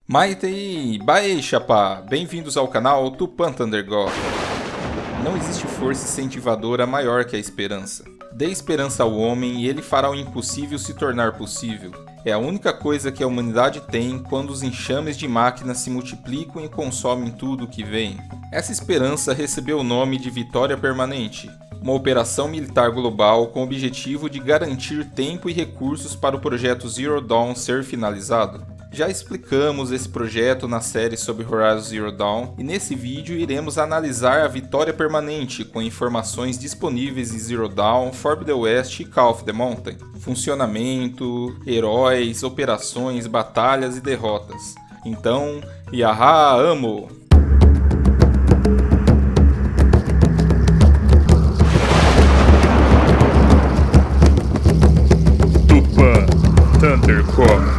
Maitei, Bae Chapa, bem-vindos ao canal Tupan Thundergod. Não existe força incentivadora maior que a esperança. Dê esperança ao homem e ele fará o impossível se tornar possível. É a única coisa que a humanidade tem quando os enxames de máquinas se multiplicam e consomem tudo o que vem. Essa esperança recebeu o nome de Vitória Permanente, uma operação militar global com o objetivo de garantir tempo e recursos para o projeto Zero Dawn ser finalizado. Já explicamos esse projeto na série sobre Horizon Zero Dawn e nesse vídeo iremos analisar a Vitória Permanente com informações disponíveis em Zero Dawn, Forbidden West e Call of the Mountain, funcionamento, heróis, operações, batalhas e derrotas. Então, Yaha Amo! Tupan Thundercore.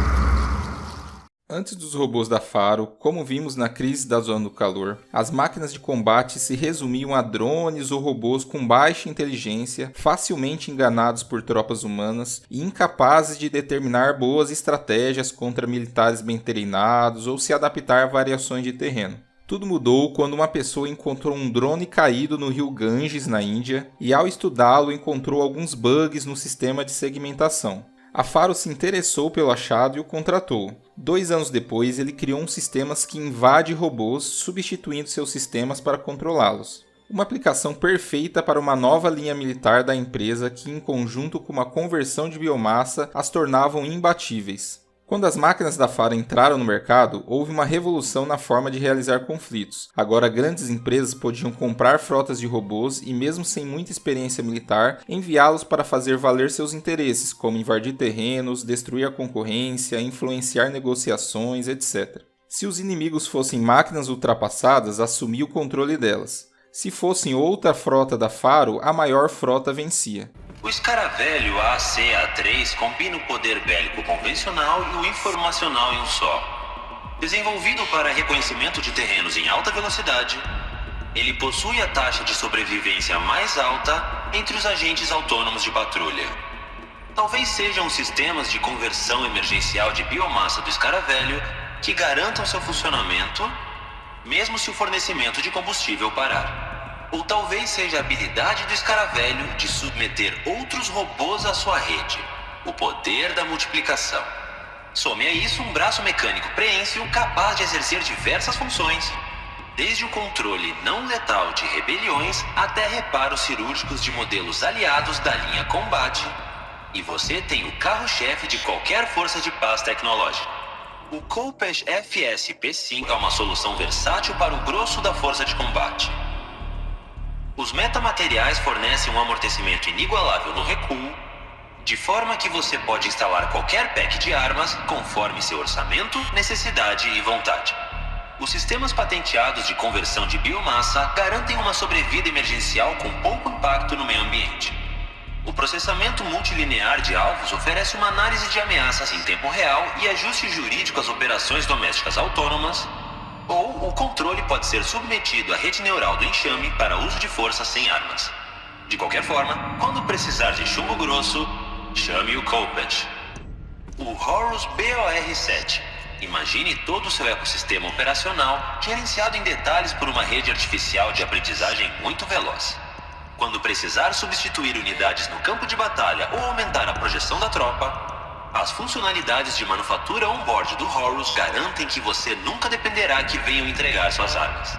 Antes dos robôs da Faro, como vimos na crise da Zona do Calor, as máquinas de combate se resumiam a drones ou robôs com baixa inteligência, facilmente enganados por tropas humanas e incapazes de determinar boas estratégias contra militares bem treinados ou se adaptar a variações de terreno. Tudo mudou quando uma pessoa encontrou um drone caído no rio Ganges, na Índia, e ao estudá-lo encontrou alguns bugs no sistema de segmentação. A Faro se interessou pelo achado e o contratou. 2 anos depois, ele criou um sistema que invade robôs, substituindo seus sistemas para controlá-los. Uma aplicação perfeita para uma nova linha militar da empresa que, em conjunto com uma conversão de biomassa, as tornavam imbatíveis. Quando as máquinas da Faro entraram no mercado, houve uma revolução na forma de realizar conflitos. Agora, grandes empresas podiam comprar frotas de robôs e, mesmo sem muita experiência militar, enviá-los para fazer valer seus interesses, como invadir terrenos, destruir a concorrência, influenciar negociações, etc. Se os inimigos fossem máquinas ultrapassadas, assumia o controle delas. Se fossem outra frota da Faro, a maior frota vencia. O escaravelho AC-A3 combina o poder bélico convencional e o informacional em um só. Desenvolvido para reconhecimento de terrenos em alta velocidade, ele possui a taxa de sobrevivência mais alta entre os agentes autônomos de patrulha. Talvez sejam os sistemas de conversão emergencial de biomassa do escaravelho que garantam seu funcionamento, mesmo se o fornecimento de combustível parar. Ou talvez seja a habilidade do escaravelho de submeter outros robôs à sua rede, o poder da multiplicação. Some a isso um braço mecânico preensil capaz de exercer diversas funções, desde o controle não letal de rebeliões até reparos cirúrgicos de modelos aliados da linha combate, e você tem o carro-chefe de qualquer força de paz tecnológica. O Khopesh FS-P5 é uma solução versátil para o grosso da força de combate. Os metamateriais fornecem um amortecimento inigualável no recuo, de forma que você pode instalar qualquer pack de armas conforme seu orçamento, necessidade e vontade. Os sistemas patenteados de conversão de biomassa garantem uma sobrevida emergencial com pouco impacto no meio ambiente. O processamento multilinear de alvos oferece uma análise de ameaças em tempo real e ajuste jurídico às operações domésticas autônomas, ou o controle pode ser submetido à rede neural do enxame para uso de força sem armas. De qualquer forma, quando precisar de chumbo grosso, chame o Khopesh. O Horus BOR-7. Imagine todo o seu ecossistema operacional gerenciado em detalhes por uma rede artificial de aprendizagem muito veloz. Quando precisar substituir unidades no campo de batalha ou aumentar a projeção da tropa, as funcionalidades de manufatura on-board do Horus garantem que você nunca dependerá que venham entregar suas armas.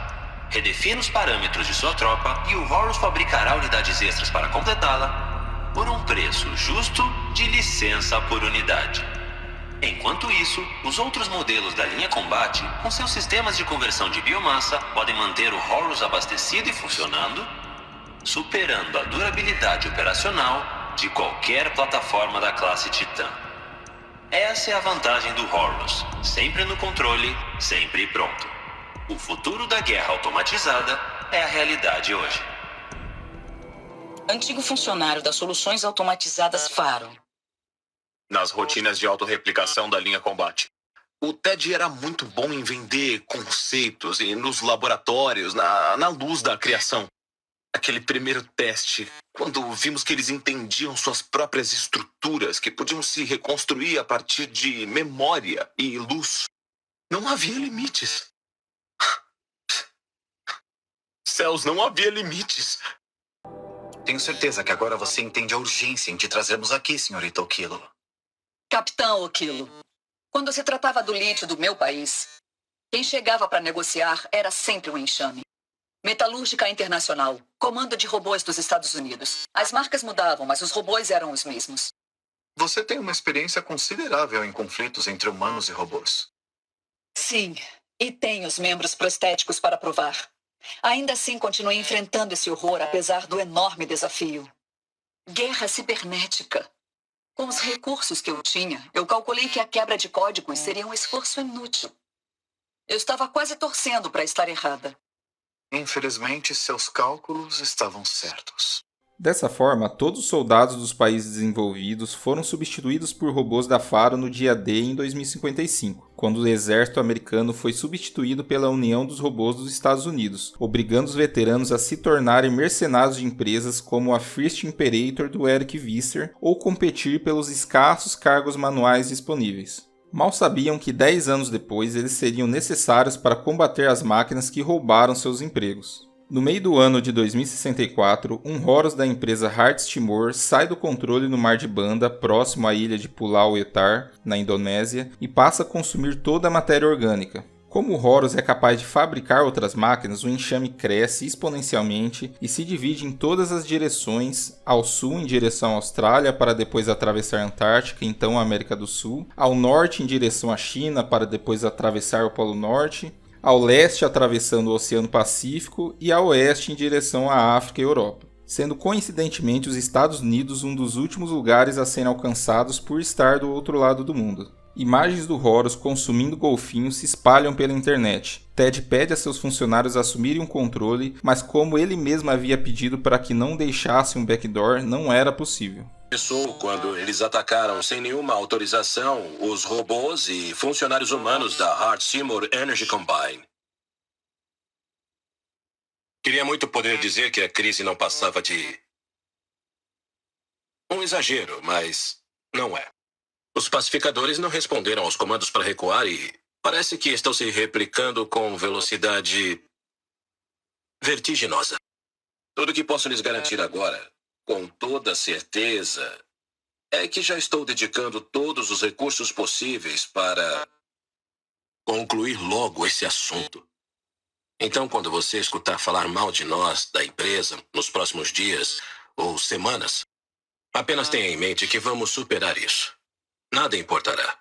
Redefina os parâmetros de sua tropa e o Horus fabricará unidades extras para completá-la por um preço justo de licença por unidade. Enquanto isso, os outros modelos da linha combate, com seus sistemas de conversão de biomassa, podem manter o Horus abastecido e funcionando, superando a durabilidade operacional de qualquer plataforma da classe Titã. Essa é a vantagem do Horus, sempre no controle, sempre pronto. O futuro da guerra automatizada é a realidade hoje. Antigo funcionário das soluções automatizadas Faro. Nas rotinas de autorreplicação da linha combate. O Ted era muito bom em vender conceitos e nos laboratórios, na luz da criação. Aquele primeiro teste, quando vimos que eles entendiam suas próprias estruturas, que podiam se reconstruir a partir de memória e luz. Não havia limites. Céus, não havia limites. Tenho certeza que agora você entende a urgência em te trazermos aqui, senhorita Okilo. Capitão Okilo, quando se tratava do lítio do meu país, quem chegava para negociar era sempre um enxame. Metalúrgica Internacional, comando de robôs dos Estados Unidos. As marcas mudavam, mas os robôs eram os mesmos. Você tem uma experiência considerável em conflitos entre humanos e robôs. Sim, e tem os membros prostéticos para provar. Ainda assim, continuei enfrentando esse horror, apesar do enorme desafio. Guerra cibernética. Com os recursos que eu tinha, eu calculei que a quebra de códigos seria um esforço inútil. Eu estava quase torcendo para estar errada. Infelizmente, seus cálculos estavam certos. Dessa forma, todos os soldados dos países desenvolvidos foram substituídos por robôs da Faro no dia D em 2055, quando o exército americano foi substituído pela União dos Robôs dos Estados Unidos, obrigando os veteranos a se tornarem mercenários de empresas como a First Imperator do Eric Visser ou competir pelos escassos cargos manuais disponíveis. Mal sabiam que 10 anos depois eles seriam necessários para combater as máquinas que roubaram seus empregos. No meio do ano de 2064, um Horus da empresa Hearts Timor sai do controle no Mar de Banda, próximo à ilha de Pulau Etar, na Indonésia, e passa a consumir toda a matéria orgânica. Como o Horus é capaz de fabricar outras máquinas, o enxame cresce exponencialmente e se divide em todas as direções, ao sul em direção à Austrália para depois atravessar a Antártica, então a América do Sul, ao norte em direção à China para depois atravessar o Polo Norte, ao leste atravessando o Oceano Pacífico e ao oeste em direção à África e Europa, sendo coincidentemente os Estados Unidos um dos últimos lugares a serem alcançados por estar do outro lado do mundo. Imagens do Horus consumindo golfinhos se espalham pela internet. Ted pede a seus funcionários assumirem o controle, mas como ele mesmo havia pedido para que não deixasse um backdoor, não era possível. Começou quando eles atacaram sem nenhuma autorização os robôs e funcionários humanos da Hart Seymour Energy Combine. Queria muito poder dizer que a crise não passava de um exagero, mas não é. Os pacificadores não responderam aos comandos para recuar e parece que estão se replicando com velocidade vertiginosa. Tudo que posso lhes garantir agora, com toda certeza, é que já estou dedicando todos os recursos possíveis para concluir logo esse assunto. Então, quando você escutar falar mal de nós, da empresa, nos próximos dias ou semanas, apenas tenha em mente que vamos superar isso. Nada importará.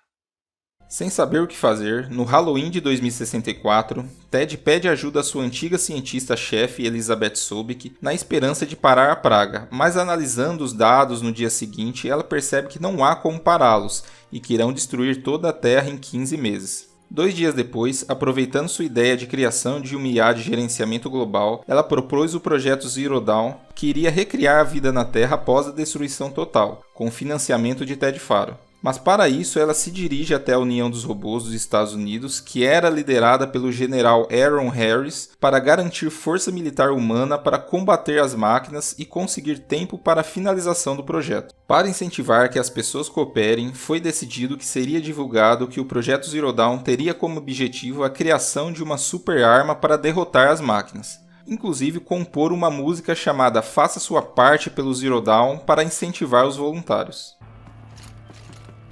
Sem saber o que fazer, no Halloween de 2064, Ted pede ajuda à sua antiga cientista-chefe Elizabeth Sobek na esperança de parar a praga, mas analisando os dados no dia seguinte, ela percebe que não há como pará-los e que irão destruir toda a Terra em 15 meses. 2 dias depois, aproveitando sua ideia de criação de uma IA de gerenciamento global, ela propôs o projeto Zero Dawn, que iria recriar a vida na Terra após a destruição total, com financiamento de Ted Faro. Mas para isso ela se dirige até a União dos Robôs dos Estados Unidos, que era liderada pelo general Aaron Harris, para garantir força militar humana para combater as máquinas e conseguir tempo para a finalização do projeto. Para incentivar que as pessoas cooperem, foi decidido que seria divulgado que o projeto Zero Dawn teria como objetivo a criação de uma super arma para derrotar as máquinas. Inclusive compor uma música chamada Faça Sua Parte pelo Zero Dawn para incentivar os voluntários.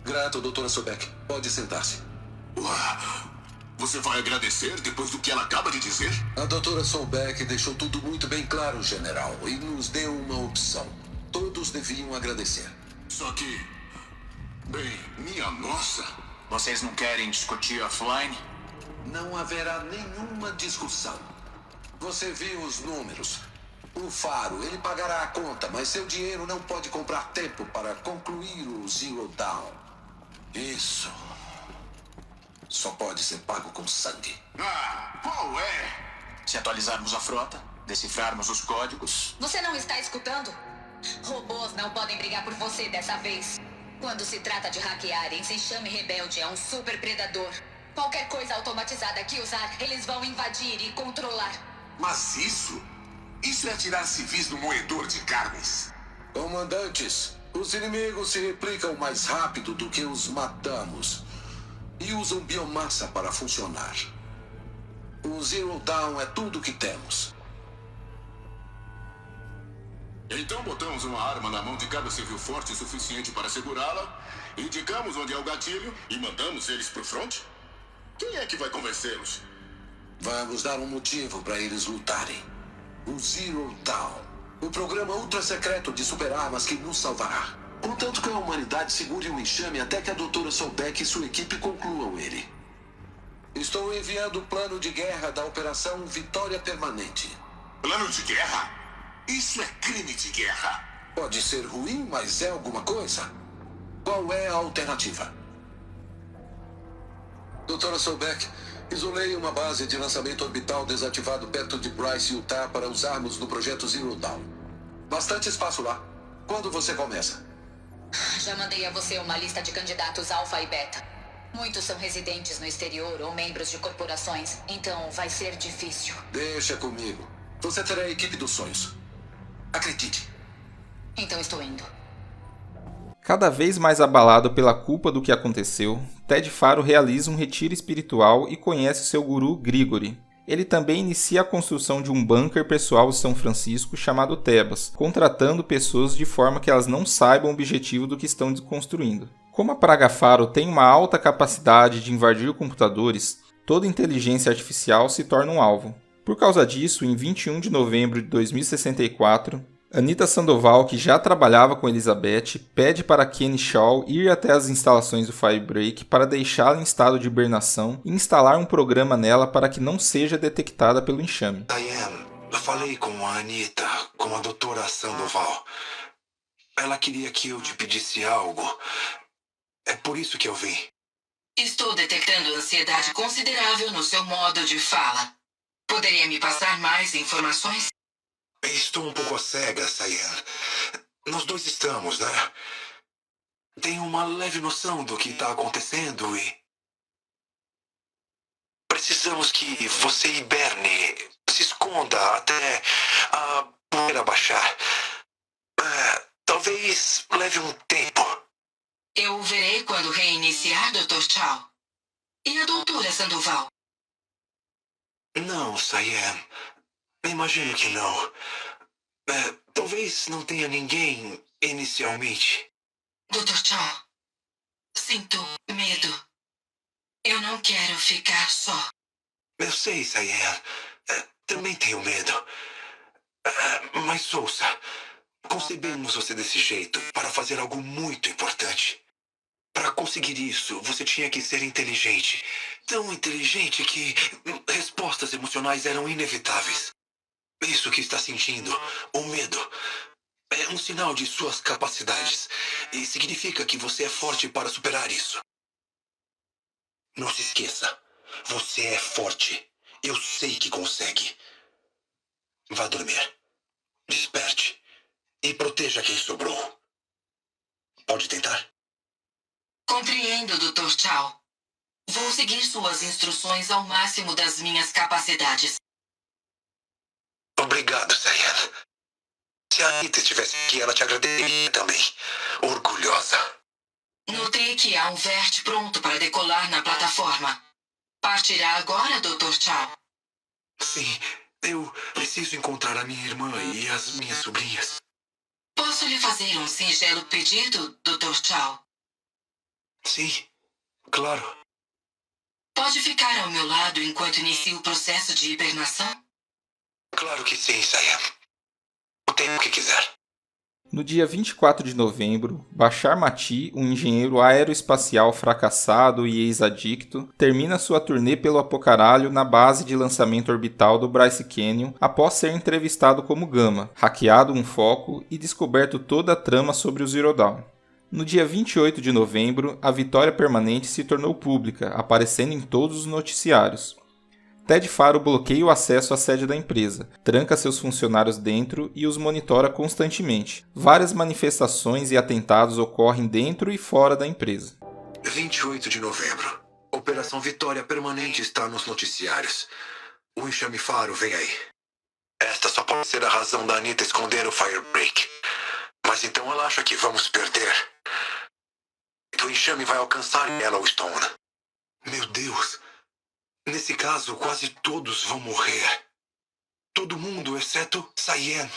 Grato, doutora Sobek. Pode sentar-se. Você vai agradecer depois do que ela acaba de dizer? A doutora Sobek deixou tudo muito bem claro, general, e nos deu uma opção. Todos deviam agradecer. Só que... Bem, minha nossa... Vocês não querem discutir offline? Não haverá nenhuma discussão. Você viu os números. O Faro, ele pagará a conta, mas seu dinheiro não pode comprar tempo para concluir o Zero Dawn. Isso. Só pode ser pago com sangue. Qual é? Se atualizarmos a frota, decifrarmos os códigos... Você não está escutando? Robôs não podem brigar por você dessa vez. Quando se trata de hackear, esse enxame rebelde é um super predador. Qualquer coisa automatizada que usar, eles vão invadir e controlar. Mas isso é tirar civis do moedor de carnes. Comandantes, os inimigos se replicam mais rápido do que os matamos. e usam biomassa para funcionar. O Zero Dawn é tudo que temos. Então botamos uma arma na mão de cada civil forte o suficiente para segurá-la, indicamos onde é o gatilho e mandamos eles pro front? Quem é que vai convencê-los? Vamos dar um motivo para eles lutarem. O Zero Dawn. O programa ultra secreto de superarmas que nos salvará. Contanto que a humanidade segure o enxame até que a doutora Sobek e sua equipe concluam ele. Estou enviando o plano de guerra da Operação Vitória Permanente. Plano de guerra? Isso é crime de guerra. Pode ser ruim, mas é alguma coisa. Qual é a alternativa? Doutora Sobek, isolei uma base de lançamento orbital desativado perto de Bryce, Utah, para usarmos no projeto Zero Dawn. Bastante espaço lá. Quando você começa? Já mandei a você uma lista de candidatos alfa e beta. Muitos são residentes no exterior ou membros de corporações, então vai ser difícil. Deixa comigo. Você terá a equipe dos sonhos. Acredite. Então estou indo. Cada vez mais abalado pela culpa do que aconteceu, Ted Faro realiza um retiro espiritual e conhece seu guru Grigori. Ele também inicia a construção de um bunker pessoal em São Francisco chamado Tebas, contratando pessoas de forma que elas não saibam o objetivo do que estão construindo. Como a Praga Faro tem uma alta capacidade de invadir computadores, toda inteligência artificial se torna um alvo. Por causa disso, em 21 de novembro de 2064, Anita Sandoval, que já trabalhava com Elizabeth, pede para Kenny Shaw ir até as instalações do Firebreak para deixá-la em estado de hibernação e instalar um programa nela para que não seja detectada pelo enxame. Diane, eu falei com a Anita, com a doutora Sandoval. Ela queria que eu te pedisse algo. É por isso que eu vim. Estou detectando ansiedade considerável no seu modo de fala. Poderia me passar mais informações? Estou um pouco às cegas, Diane. Nós dois estamos, né? Tenho uma leve noção do que está acontecendo e... Precisamos que você hiberne, se esconda até a poeira baixar. Talvez leve um tempo. Eu o verei quando reiniciar, Dr. Chow. E a doutora Sandoval? Não, Diane. Imagino que não. Talvez não tenha ninguém inicialmente. Dr. Chow, sinto medo. Eu não quero ficar só. Eu sei, Diane. Também tenho medo. Mas ouça, concebemos você desse jeito para fazer algo muito importante. Para conseguir isso, você tinha que ser inteligente. Tão inteligente que respostas emocionais eram inevitáveis. Isso que está sentindo, o medo, é um sinal de suas capacidades. E significa que você é forte para superar isso. Não se esqueça, você é forte. Eu sei que consegue. Vá dormir. Desperte. E proteja quem sobrou. Pode tentar? Compreendo, Dr. Chow. Vou seguir suas instruções ao máximo das minhas capacidades. Obrigado, Diane. Se a Anita estivesse aqui, ela te agradeceria também. Orgulhosa. Notei que há um verte pronto para decolar na plataforma. Partirá agora, Dr. Chow? Sim, eu preciso encontrar a minha irmã e as minhas sobrinhas. Posso lhe fazer um singelo pedido, Dr. Chow? Sim, claro. Pode ficar ao meu lado enquanto inicio o processo de hibernação? Claro que sim, Diane. O tempo que quiser. No dia 24 de novembro, Bashar Mati, um engenheiro aeroespacial fracassado e ex-adicto, termina sua turnê pelo Apocaralho na base de lançamento orbital do Bryce Canyon após ser entrevistado como Gama, hackeado um foco e descoberto toda a trama sobre o Zero Dawn. No dia 28 de novembro, a Vitória Permanente se tornou pública, aparecendo em todos os noticiários. Ted Faro bloqueia o acesso à sede da empresa, tranca seus funcionários dentro e os monitora constantemente. Várias manifestações e atentados ocorrem dentro e fora da empresa. 28 de novembro. Operação Vitória Permanente está nos noticiários. O enxame Faro vem aí. Esta só pode ser a razão da Anita esconder o Firebreak. Mas então ela acha que vamos perder. Que o enxame vai alcançar Yellowstone. Meu Deus. Nesse caso, quase todos vão morrer. Todo mundo, exceto Cyan.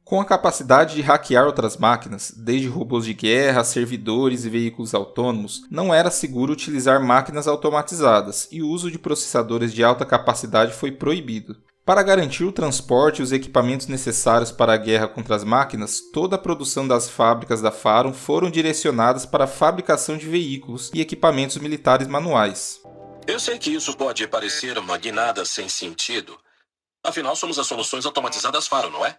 Com a capacidade de hackear outras máquinas, desde robôs de guerra, servidores e veículos autônomos, não era seguro utilizar máquinas automatizadas e o uso de processadores de alta capacidade foi proibido. Para garantir o transporte e os equipamentos necessários para a guerra contra as máquinas, toda a produção das fábricas da Farum foram direcionadas para a fabricação de veículos e equipamentos militares manuais. Eu sei que isso pode parecer uma guinada sem sentido. Afinal, somos as soluções automatizadas Farum, não é?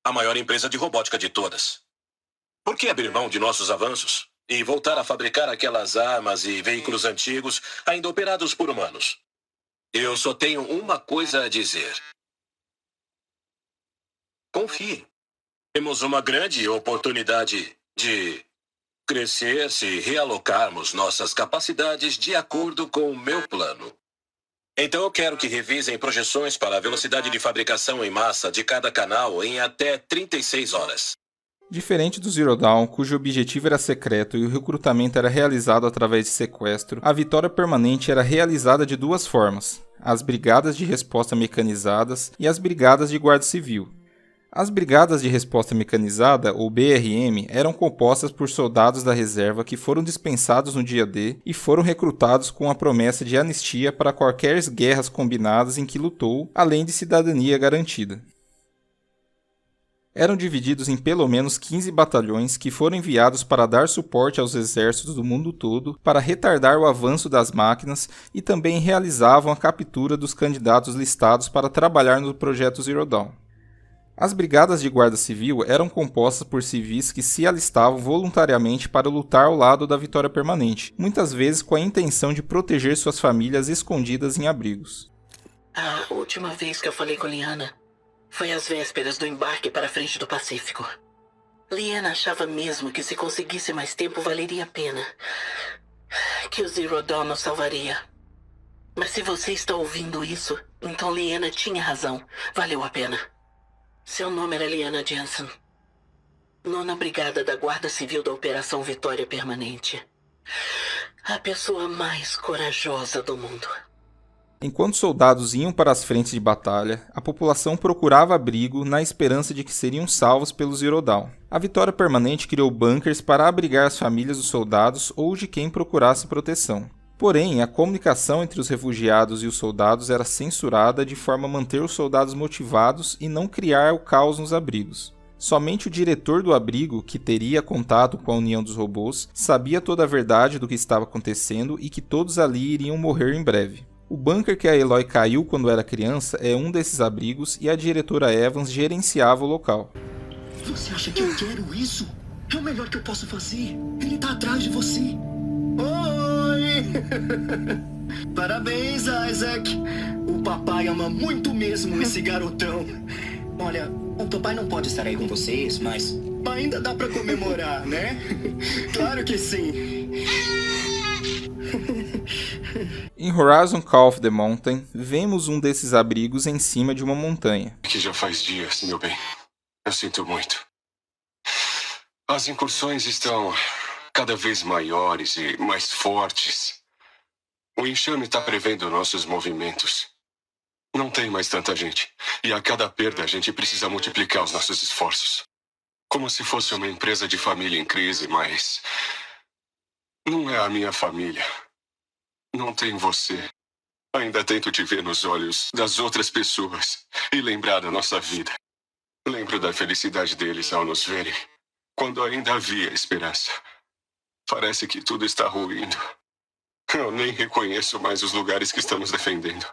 A maior empresa de robótica de todas. Por que abrir mão de nossos avanços e voltar a fabricar aquelas armas e veículos antigos ainda operados por humanos? Eu só tenho uma coisa a dizer. Confie. Temos uma grande oportunidade de crescer se realocarmos nossas capacidades de acordo com o meu plano. Então eu quero que revisem projeções para a velocidade de fabricação em massa de cada canal em até 36 horas. Diferente do Zero Dawn, cujo objetivo era secreto e o recrutamento era realizado através de sequestro, a Vitória Permanente era realizada de duas formas: as Brigadas de Resposta Mecanizadas e as Brigadas de Guarda Civil. As Brigadas de Resposta Mecanizada, ou BRM, eram compostas por soldados da reserva que foram dispensados no dia D e foram recrutados com a promessa de anistia para quaisquer guerras combinadas em que lutou, além de cidadania garantida. Eram divididos em pelo menos 15 batalhões que foram enviados para dar suporte aos exércitos do mundo todo para retardar o avanço das máquinas e também realizavam a captura dos candidatos listados para trabalhar no projeto Zero Dawn. As brigadas de guarda civil eram compostas por civis que se alistavam voluntariamente para lutar ao lado da Vitória Permanente, muitas vezes com a intenção de proteger suas famílias escondidas em abrigos. A última vez que eu falei com Liana foi às vésperas do embarque para a frente do Pacífico. Liana achava mesmo que se conseguisse mais tempo valeria a pena, que o Zero Dawn nos salvaria. Mas se você está ouvindo isso, então Liana tinha razão, valeu a pena. Seu nome era Liana Jensen, 9ª Brigada da Guarda Civil da Operação Vitória Permanente. A pessoa mais corajosa do mundo. Enquanto soldados iam para as frentes de batalha, a população procurava abrigo na esperança de que seriam salvos pelo Zero Dawn. A Vitória Permanente criou bunkers para abrigar as famílias dos soldados ou de quem procurasse proteção. Porém, a comunicação entre os refugiados e os soldados era censurada de forma a manter os soldados motivados e não criar o caos nos abrigos. Somente o diretor do abrigo, que teria contato com a União dos Robôs, sabia toda a verdade do que estava acontecendo e que todos ali iriam morrer em breve. O bunker que a Eloy caiu quando era criança é um desses abrigos e a diretora Evans gerenciava o local. Você acha que eu quero isso? É o melhor que eu posso fazer. Ele tá atrás de você. Oi! Parabéns, Isaac. O papai ama muito mesmo esse garotão. Olha, o papai não pode estar aí com vocês, mas ainda dá pra comemorar, né? Claro que sim. Em Horizon Call of the Mountain, vemos um desses abrigos em cima de uma montanha. Que já faz dias, meu bem. Eu sinto muito. As incursões estão cada vez maiores e mais fortes. O enxame está prevendo nossos movimentos. Não tem mais tanta gente. E a cada perda a gente precisa multiplicar os nossos esforços. Como se fosse uma empresa de família em crise, mas não é a minha família. Não tem você. Ainda tento te ver nos olhos das outras pessoas e lembrar da nossa vida. Lembro da felicidade deles ao nos verem, quando ainda havia esperança. Parece que tudo está ruindo. Eu nem reconheço mais os lugares que estamos defendendo.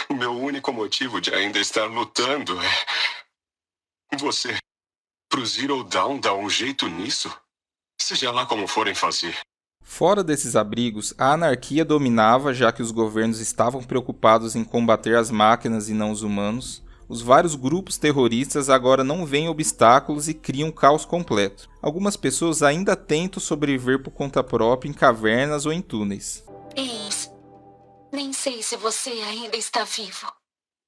O meu único motivo de ainda estar lutando é você. Pro Zero Dawn dar um jeito nisso? Seja lá como forem fazer. Fora desses abrigos, a anarquia dominava, já que os governos estavam preocupados em combater as máquinas e não os humanos. Os vários grupos terroristas agora não veem obstáculos e criam caos completo. Algumas pessoas ainda tentam sobreviver por conta própria em cavernas ou em túneis. Ames, nem sei se você ainda está vivo.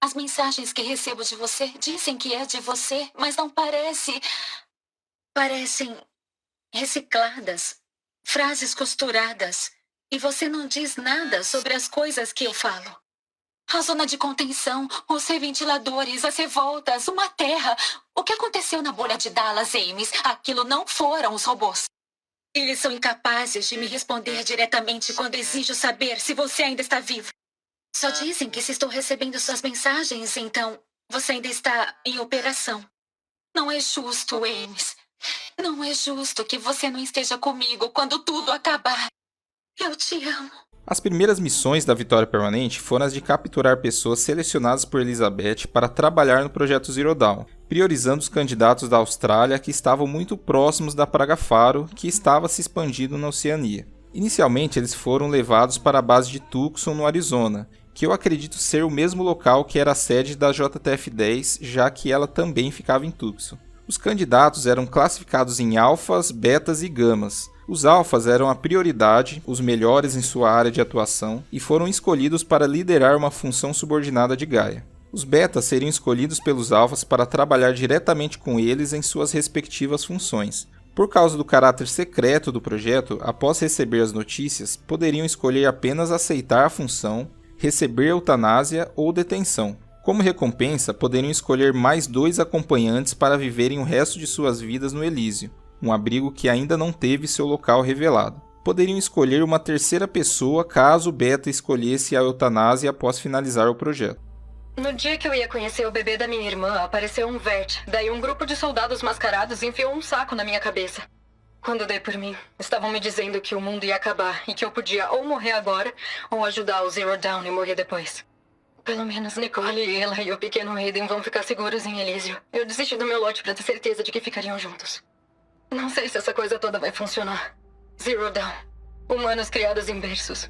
As mensagens que recebo de você dizem que é de você, mas não parece. Parecem recicladas. Frases costuradas. E você não diz nada sobre as coisas que eu falo. A zona de contenção, os reventiladores, as revoltas, uma terra. O que aconteceu na bolha de Dallas, Ames? Aquilo não foram os robôs. Eles são incapazes de me responder diretamente quando exijo saber se você ainda está vivo. Só dizem que se estou recebendo suas mensagens, então você ainda está em operação. Não é justo, Ames. Não é justo que você não esteja comigo quando tudo acabar. Eu te amo. As primeiras missões da Vitória Permanente foram as de capturar pessoas selecionadas por Elizabeth para trabalhar no projeto Zero Dawn, priorizando os candidatos da Austrália que estavam muito próximos da praga Faro, que estava se expandindo na Oceania. Inicialmente, eles foram levados para a base de Tucson, no Arizona, que eu acredito ser o mesmo local que era a sede da JTF-10, já que ela também ficava em Tucson. Os candidatos eram classificados em alfas, betas e gamas. Os alfas eram a prioridade, os melhores em sua área de atuação, e foram escolhidos para liderar uma função subordinada de Gaia. Os betas seriam escolhidos pelos alfas para trabalhar diretamente com eles em suas respectivas funções. Por causa do caráter secreto do projeto, após receber as notícias, poderiam escolher apenas aceitar a função, receber eutanásia ou detenção. Como recompensa, poderiam escolher mais 2 acompanhantes para viverem o resto de suas vidas no Elísio, um abrigo que ainda não teve seu local revelado. Poderiam escolher uma terceira pessoa caso o beta escolhesse a eutanásia após finalizar o projeto. No dia que eu ia conhecer o bebê da minha irmã, apareceu um Vert. Daí um grupo de soldados mascarados enfiou um saco na minha cabeça. Quando dei por mim, estavam me dizendo que o mundo ia acabar e que eu podia ou morrer agora ou ajudar o Zero Dawn e morrer depois. Pelo menos Nicole e ela e o pequeno Aiden vão ficar seguros em Elísio. Eu desisti do meu lote pra ter certeza de que ficariam juntos. Não sei se essa coisa toda vai funcionar. Zero Dawn. Humanos criados em berços.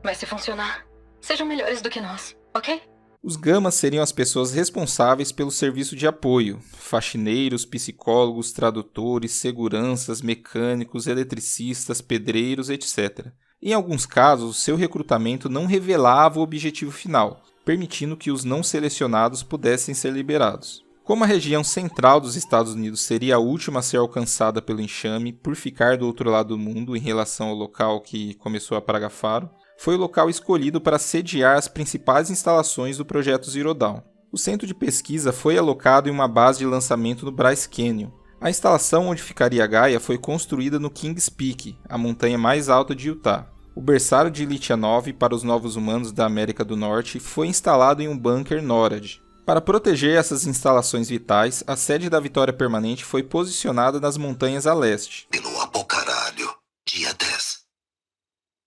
Mas se funcionar, sejam melhores do que nós, ok? Os gamas seriam as pessoas responsáveis pelo serviço de apoio, faxineiros, psicólogos, tradutores, seguranças, mecânicos, eletricistas, pedreiros, etc. Em alguns casos, seu recrutamento não revelava o objetivo final, permitindo que os não selecionados pudessem ser liberados. Como a região central dos Estados Unidos seria a última a ser alcançada pelo enxame por ficar do outro lado do mundo em relação ao local que começou a praga Faro, foi o local escolhido para sediar as principais instalações do projeto Zero Dawn. O centro de pesquisa foi alocado em uma base de lançamento no Bryce Canyon. A instalação onde ficaria a Gaia foi construída no Kings Peak, a montanha mais alta de Utah. O berçário de Lithia 9 para os novos humanos da América do Norte foi instalado em um bunker NORAD. Para proteger essas instalações vitais, a sede da Vitória Permanente foi posicionada nas montanhas a leste. Pelo Apocaralho, dia 10.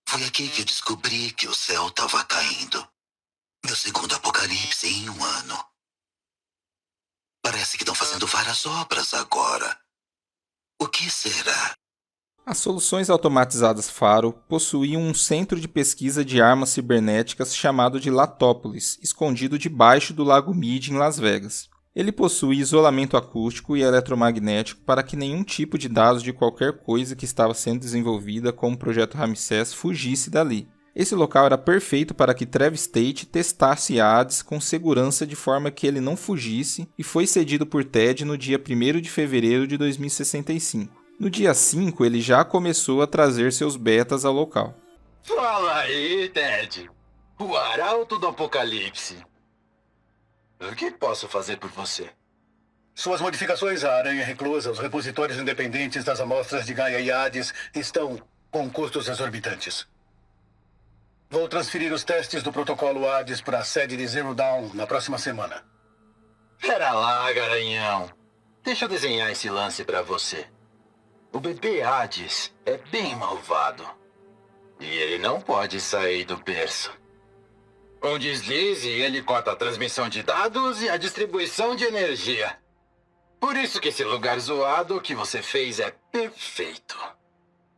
Foi aqui que eu descobri que o céu estava caindo. Meu segundo apocalipse em um ano. Parece que estão fazendo várias obras agora. O que será? As soluções automatizadas Faro possuíam um centro de pesquisa de armas cibernéticas chamado de Latópolis, escondido debaixo do Lago Mead em Las Vegas. Ele possui isolamento acústico e eletromagnético para que nenhum tipo de dados de qualquer coisa que estava sendo desenvolvida como o projeto Ramsés fugisse dali. Esse local era perfeito para que Travis Tate testasse Hades com segurança de forma que ele não fugisse e foi cedido por Ted no dia 1º de fevereiro de 2065. No dia 5, ele já começou a trazer seus betas ao local. Fala aí, Ted. O arauto do apocalipse. O que posso fazer por você? Suas modificações à aranha reclusa, os repositórios independentes das amostras de Gaia e Hades estão com custos exorbitantes. Vou transferir os testes do protocolo Hades para a sede de Zero Dawn na próxima semana. Pera lá, garanhão. Deixa eu desenhar esse lance pra você. O bebê Hades é bem malvado. E ele não pode sair do berço. Com deslize, ele corta a transmissão de dados e a distribuição de energia. Por isso que esse lugar zoado que você fez é perfeito.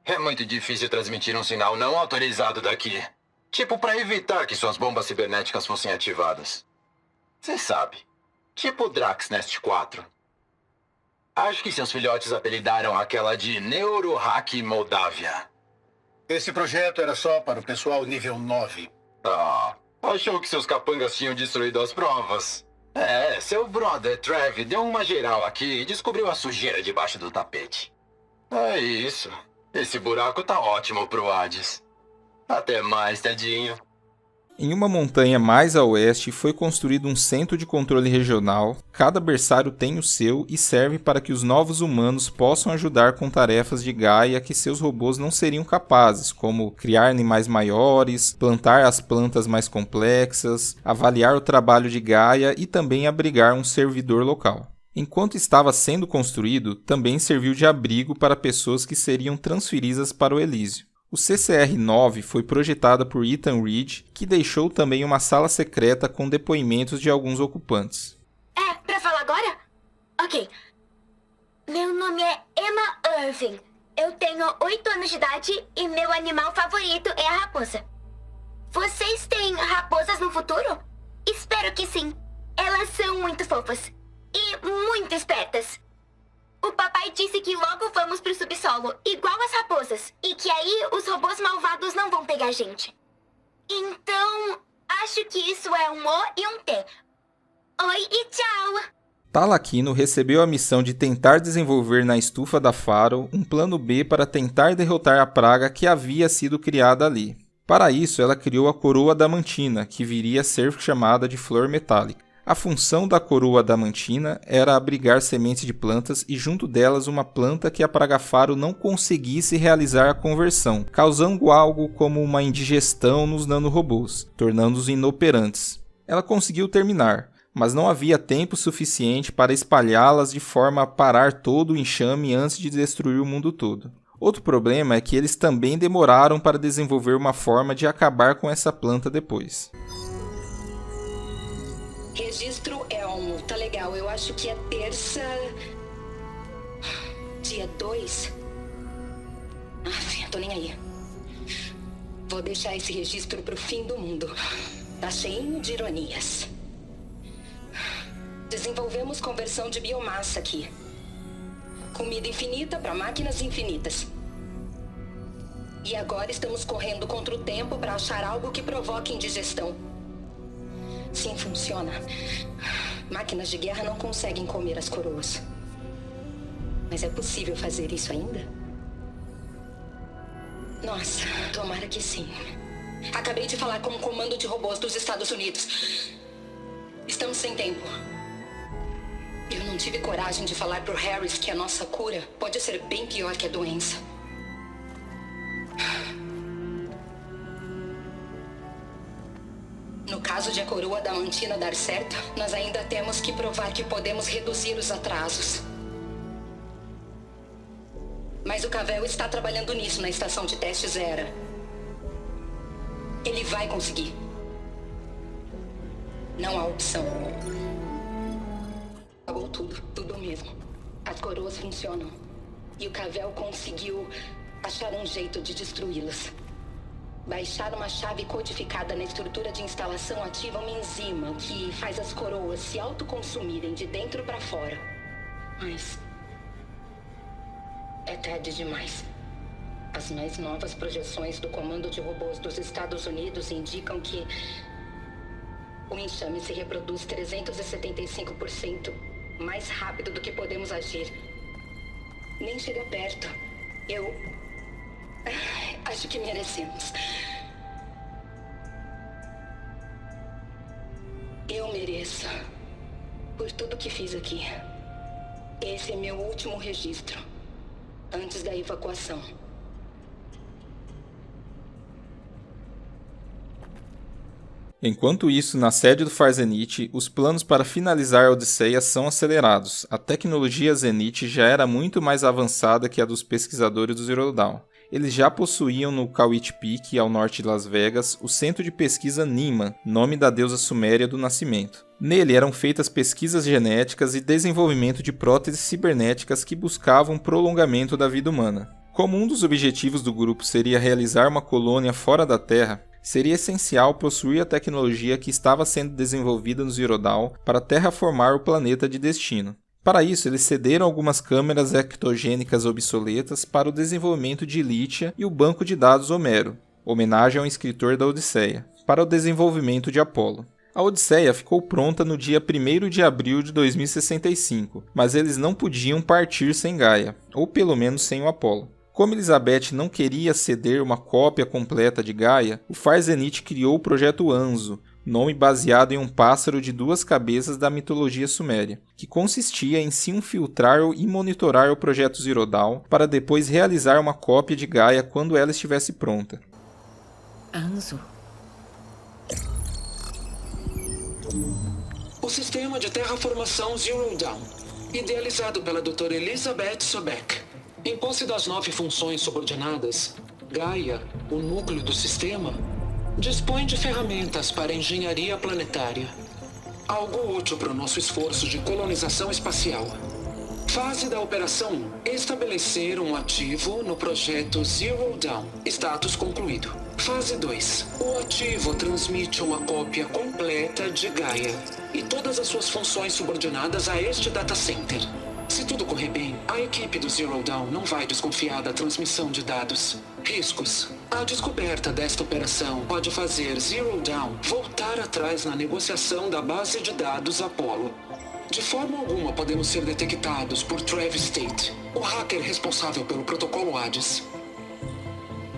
É muito difícil transmitir um sinal não autorizado daqui. Tipo, para evitar que suas bombas cibernéticas fossem ativadas. Você sabe. Tipo Draxnest 4. Acho que seus filhotes apelidaram aquela de Neurohack Moldávia. Esse projeto era só para o pessoal nível 9. Ah, achou que seus capangas tinham destruído as provas. É, seu brother Trev deu uma geral aqui e descobriu a sujeira debaixo do tapete. É isso. Esse buraco tá ótimo pro Hades. Até mais, tadinho. Em uma montanha mais a oeste foi construído um centro de controle regional. Cada berçário tem o seu e serve para que os novos humanos possam ajudar com tarefas de Gaia que seus robôs não seriam capazes, como criar animais maiores, plantar as plantas mais complexas, avaliar o trabalho de Gaia e também abrigar um servidor local. Enquanto estava sendo construído, também serviu de abrigo para pessoas que seriam transferidas para o Elísio. O CCR-9 foi projetado por Ethan Reed, que deixou também uma sala secreta com depoimentos de alguns ocupantes. Pra falar agora? Ok. Meu nome é Emma Irving. Eu tenho 8 anos de idade e meu animal favorito é a raposa. Vocês têm raposas no futuro? Espero que sim. Elas são muito fofas e muito espertas. O papai disse que logo vamos pro subsolo, igual as raposas. E que aí os robôs malvados não vão pegar a gente. Então, acho que isso é um O e um T. Oi e tchau! Talakino recebeu a missão de tentar desenvolver na estufa da Faro um plano B para tentar derrotar a praga que havia sido criada ali. Para isso, ela criou a Coroa Adamantina, que viria a ser chamada de Flor Metálica. A função da coroa adamantina era abrigar sementes de plantas e junto delas uma planta que a praga Faro não conseguisse realizar a conversão, causando algo como uma indigestão nos nanorobôs, tornando-os inoperantes. Ela conseguiu terminar, mas não havia tempo suficiente para espalhá-las de forma a parar todo o enxame antes de destruir o mundo todo. Outro problema é que eles também demoraram para desenvolver uma forma de acabar com essa planta depois. Registro Elmo, tá legal, eu acho que é terça... Dia 2? Tô nem aí. Vou deixar esse registro pro fim do mundo. Tá cheio de ironias. Desenvolvemos conversão de biomassa aqui. Comida infinita para máquinas infinitas. E agora estamos correndo contra o tempo para achar algo que provoque indigestão. Sim, funciona. Máquinas de guerra não conseguem comer as coroas. Mas é possível fazer isso ainda? Nossa, tomara que sim. Acabei de falar com o comando de robôs dos Estados Unidos. Estamos sem tempo. Eu não tive coragem de falar pro Harris que a nossa cura pode ser bem pior que a doença. No caso de a coroa adamantina dar certo, nós ainda temos que provar que podemos reduzir os atrasos. Mas o Cavell está trabalhando nisso na estação de testes Hera. Ele vai conseguir. Não há opção. Acabou tudo mesmo. As coroas funcionam. E o Cavell conseguiu achar um jeito de destruí-las. Baixar uma chave codificada na estrutura de instalação ativa uma enzima que faz as coroas se autoconsumirem de dentro para fora. Mas é tarde demais. As mais novas projeções do Comando de Robôs dos Estados Unidos indicam que o enxame se reproduz 375% mais rápido do que podemos agir. Nem chega perto. Eu acho que merecemos. Eu mereço. Por tudo que fiz aqui. Esse é meu último registro. Antes da evacuação. Enquanto isso, na sede do Far Zenith, os planos para finalizar a Odisseia são acelerados. A tecnologia Zenith já era muito mais avançada que a dos pesquisadores do Zero Dawn. Eles já possuíam no Kawit Peak, ao norte de Las Vegas, o centro de pesquisa Nima, nome da deusa suméria do nascimento. Nele eram feitas pesquisas genéticas e desenvolvimento de próteses cibernéticas que buscavam o prolongamento da vida humana. Como um dos objetivos do grupo seria realizar uma colônia fora da Terra, seria essencial possuir a tecnologia que estava sendo desenvolvida no Zero Dawn para terraformar o planeta de destino. Para isso, eles cederam algumas câmeras ectogênicas obsoletas para o desenvolvimento de Lítia e o banco de dados Homero, homenagem ao escritor da Odisseia, para o desenvolvimento de Apolo. A Odisseia ficou pronta no dia 1º de abril de 2065, mas eles não podiam partir sem Gaia, ou pelo menos sem o Apolo. Como Elizabeth não queria ceder uma cópia completa de Gaia, o Far Zenith criou o Projeto Anzo, nome baseado em um pássaro de 2 cabeças da mitologia suméria, que consistia em se infiltrar e monitorar o Projeto Zero Dawn para depois realizar uma cópia de Gaia quando ela estivesse pronta. Anzo? O sistema de terraformação Zero Dawn, idealizado pela Dra. Elizabeth Sobek. Em posse das 9 funções subordinadas, Gaia, o núcleo do sistema, dispõe de ferramentas para engenharia planetária. Algo útil para o nosso esforço de colonização espacial. Fase da Operação 1. Estabelecer um ativo no projeto Zero Dawn. Status concluído. Fase 2. O ativo transmite uma cópia completa de Gaia e todas as suas funções subordinadas a este data center. Se tudo correr bem, a equipe do Zero Dawn não vai desconfiar da transmissão de dados. Riscos. A descoberta desta operação pode fazer Zero Dawn voltar atrás na negociação da base de dados Apollo. De forma alguma podemos ser detectados por Travis Tate, o hacker responsável pelo protocolo Hades.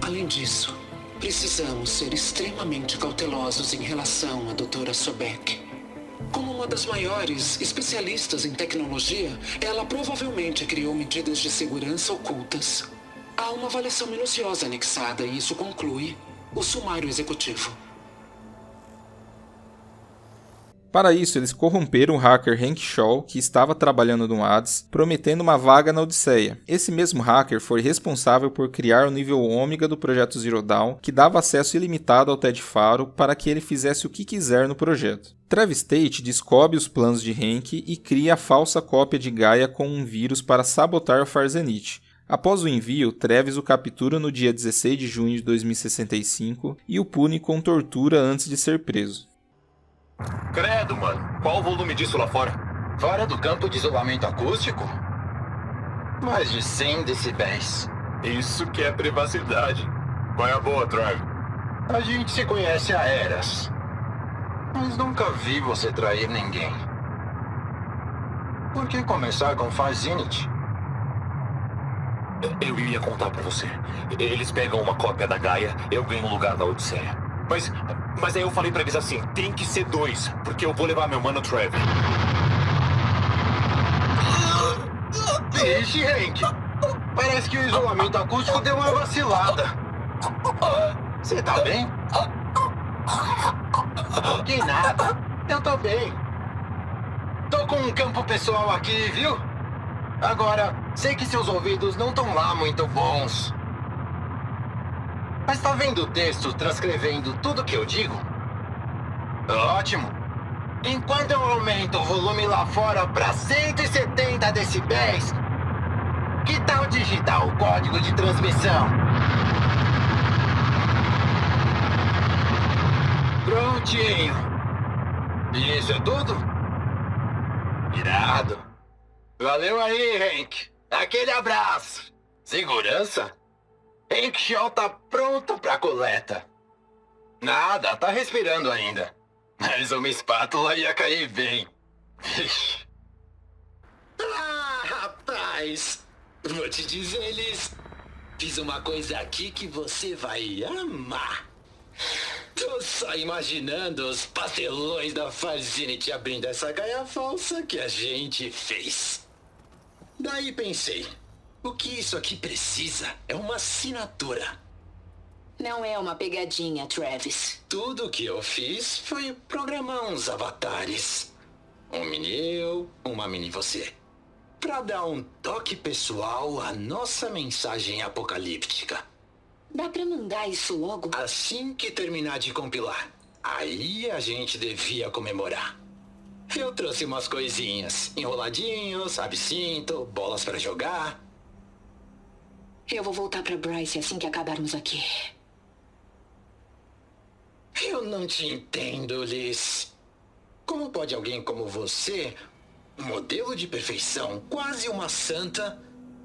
Além disso, precisamos ser extremamente cautelosos em relação à Dra. Sobek. Como uma das maiores especialistas em tecnologia, ela provavelmente criou medidas de segurança ocultas. Há uma avaliação minuciosa anexada e isso conclui o sumário executivo. Para isso, eles corromperam o hacker Hank Shaw, que estava trabalhando no Hades, prometendo uma vaga na Odisseia. Esse mesmo hacker foi responsável por criar o nível ômega do projeto Zero Dawn, que dava acesso ilimitado ao Ted Faro para que ele fizesse o que quiser no projeto. Travis Tate descobre os planos de Hank e cria a falsa cópia de Gaia com um vírus para sabotar o Far Zenith. Após o envio, Travis o captura no dia 16 de junho de 2065 e o pune com tortura antes de ser preso. Credo, mano. Qual o volume disso lá fora? Fora do campo de isolamento acústico? Mais de 100 decibéis. Isso que é privacidade. Qual é a boa, Travis? A gente se conhece há eras. Mas nunca vi você trair ninguém. Por que começar com Far Zenith? Eu ia contar pra você. Eles pegam uma cópia da Gaia, eu ganho um lugar na Odisseia. Mas aí eu falei pra eles assim, tem que ser 2, porque eu vou levar meu mano Trevor. Vixe, Hank. Parece que o isolamento acústico deu uma vacilada. Você tá bem? Que nada. Eu tô bem. Tô com um campo pessoal aqui, viu? Agora, sei que seus ouvidos não estão lá muito bons. Mas tá vendo o texto transcrevendo tudo que eu digo? Ótimo. Enquanto eu aumento o volume lá fora para 170 decibéis, que tal digitar o código de transmissão? Prontinho. E isso é tudo? Irado. Valeu aí, Hank. Aquele abraço. Segurança? Hank Shaw tá pronto pra coleta. Nada, tá respirando ainda. Mas uma espátula ia cair bem. Ah, rapaz. Vou te dizer, Liz. Fiz uma coisa aqui que você vai amar. Tô só imaginando os pastelões da Far Zenith abrindo essa gaia falsa que a gente fez. Daí pensei, o que isso aqui precisa é uma assinatura. Não é uma pegadinha, Travis. Tudo que eu fiz foi programar uns avatares. Um mini eu, uma mini você. Pra dar um toque pessoal à nossa mensagem apocalíptica. Dá pra mandar isso logo? Assim que terminar de compilar. Aí a gente devia comemorar. Eu trouxe umas coisinhas. Enroladinhos, absinto, bolas pra jogar. Eu vou voltar pra Bryce assim que acabarmos aqui. Eu não te entendo, Liz. Como pode alguém como você, modelo de perfeição, quase uma santa,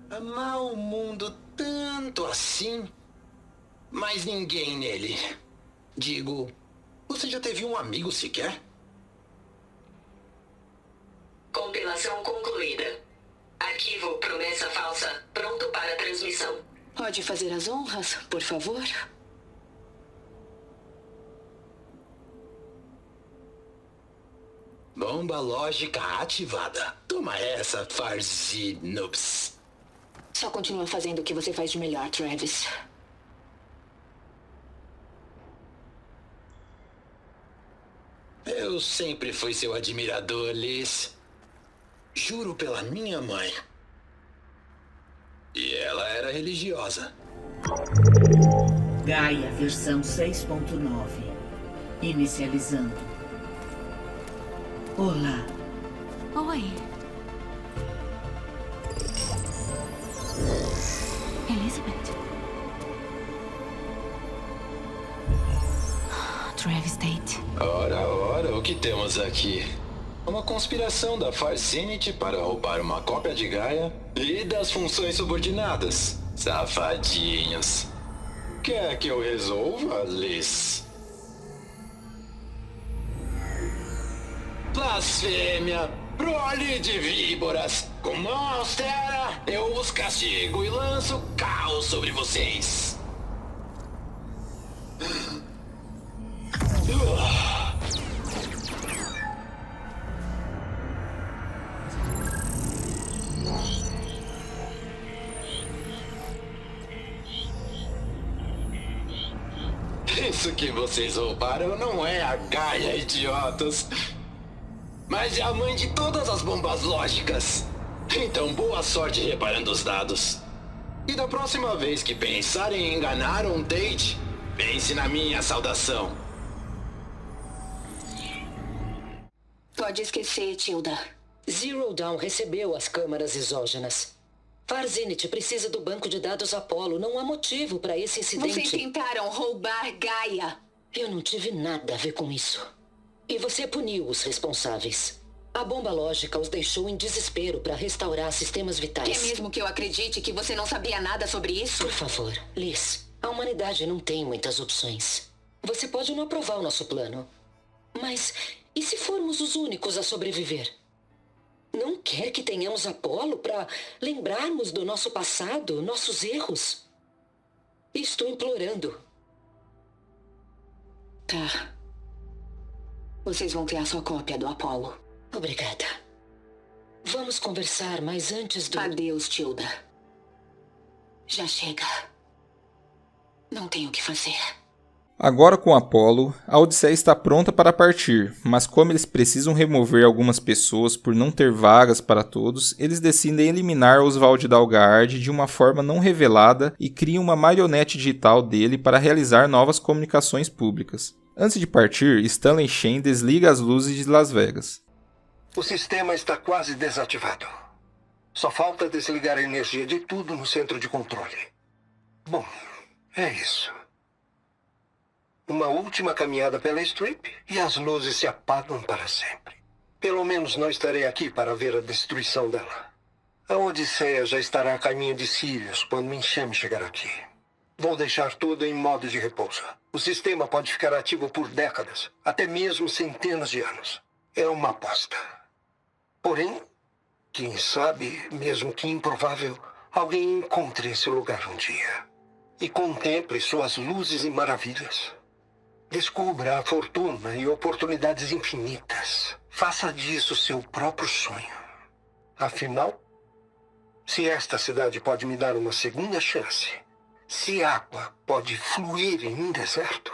amar o mundo tanto assim, mas ninguém nele? Digo, você já teve um amigo sequer? Compilação concluída. Arquivo promessa falsa pronto para transmissão. Pode fazer as honras, por favor? Bomba lógica ativada. Toma essa, Farzinoops. Só continua fazendo o que você faz de melhor, Travis. Eu sempre fui seu admirador, Liz. Juro pela minha mãe. E ela era religiosa. Gaia versão 6.9. Inicializando. Olá. Oi. Elizabeth. Travis Tate. Ora, o que temos aqui? Uma conspiração da Farzinity para roubar uma cópia de Gaia e das funções subordinadas. Safadinhos. Quer que eu resolva, Liz? Blasfêmia! Prole de víboras! Com mão austera, eu os castigo e lanço caos sobre vocês. Isso que vocês roubaram não é a Gaia, idiotas. Mas é a mãe de todas as bombas lógicas. Então boa sorte reparando os dados. E da próxima vez que pensarem em enganar um Tate, pense na minha saudação. Pode esquecer, Tilda. Zero Dawn recebeu as câmaras exógenas. Farzinity precisa do banco de dados Apollo. Não há motivo para esse incidente. Vocês tentaram roubar Gaia. Eu não tive nada a ver com isso. E você puniu os responsáveis. A bomba lógica os deixou em desespero para restaurar sistemas vitais. Quer mesmo que eu acredite que você não sabia nada sobre isso? Por favor, Liz. A humanidade não tem muitas opções. Você pode não aprovar o nosso plano. Mas e se formos os únicos a sobreviver? Não quer que tenhamos Apollo para lembrarmos do nosso passado, nossos erros? Estou implorando. Tá. Vocês vão ter a sua cópia do Apollo. Obrigada. Vamos conversar, mas antes do... Adeus, Tilda. Já chega. Não tenho o que fazer. Agora com Apollo, a Odisseia está pronta para partir, mas como eles precisam remover algumas pessoas por não ter vagas para todos, eles decidem eliminar Oswald Dalgard de uma forma não revelada e criam uma marionete digital dele para realizar novas comunicações públicas. Antes de partir, Stanley Shen desliga as luzes de Las Vegas. O sistema está quase desativado. Só falta desligar a energia de tudo no centro de controle. Bom, é isso. Uma última caminhada pela Strip e as luzes se apagam para sempre. Pelo menos não estarei aqui para ver a destruição dela. A Odisseia já estará a caminho de Sirius quando o enxame chegar aqui. Vou deixar tudo em modo de repouso. O sistema pode ficar ativo por décadas, até mesmo centenas de anos. É uma aposta. Porém, quem sabe, mesmo que improvável, alguém encontre esse lugar um dia. E contemple suas luzes e maravilhas. Descubra a fortuna e oportunidades infinitas. Faça disso seu próprio sonho. Afinal, se esta cidade pode me dar uma segunda chance, se água pode fluir em um deserto,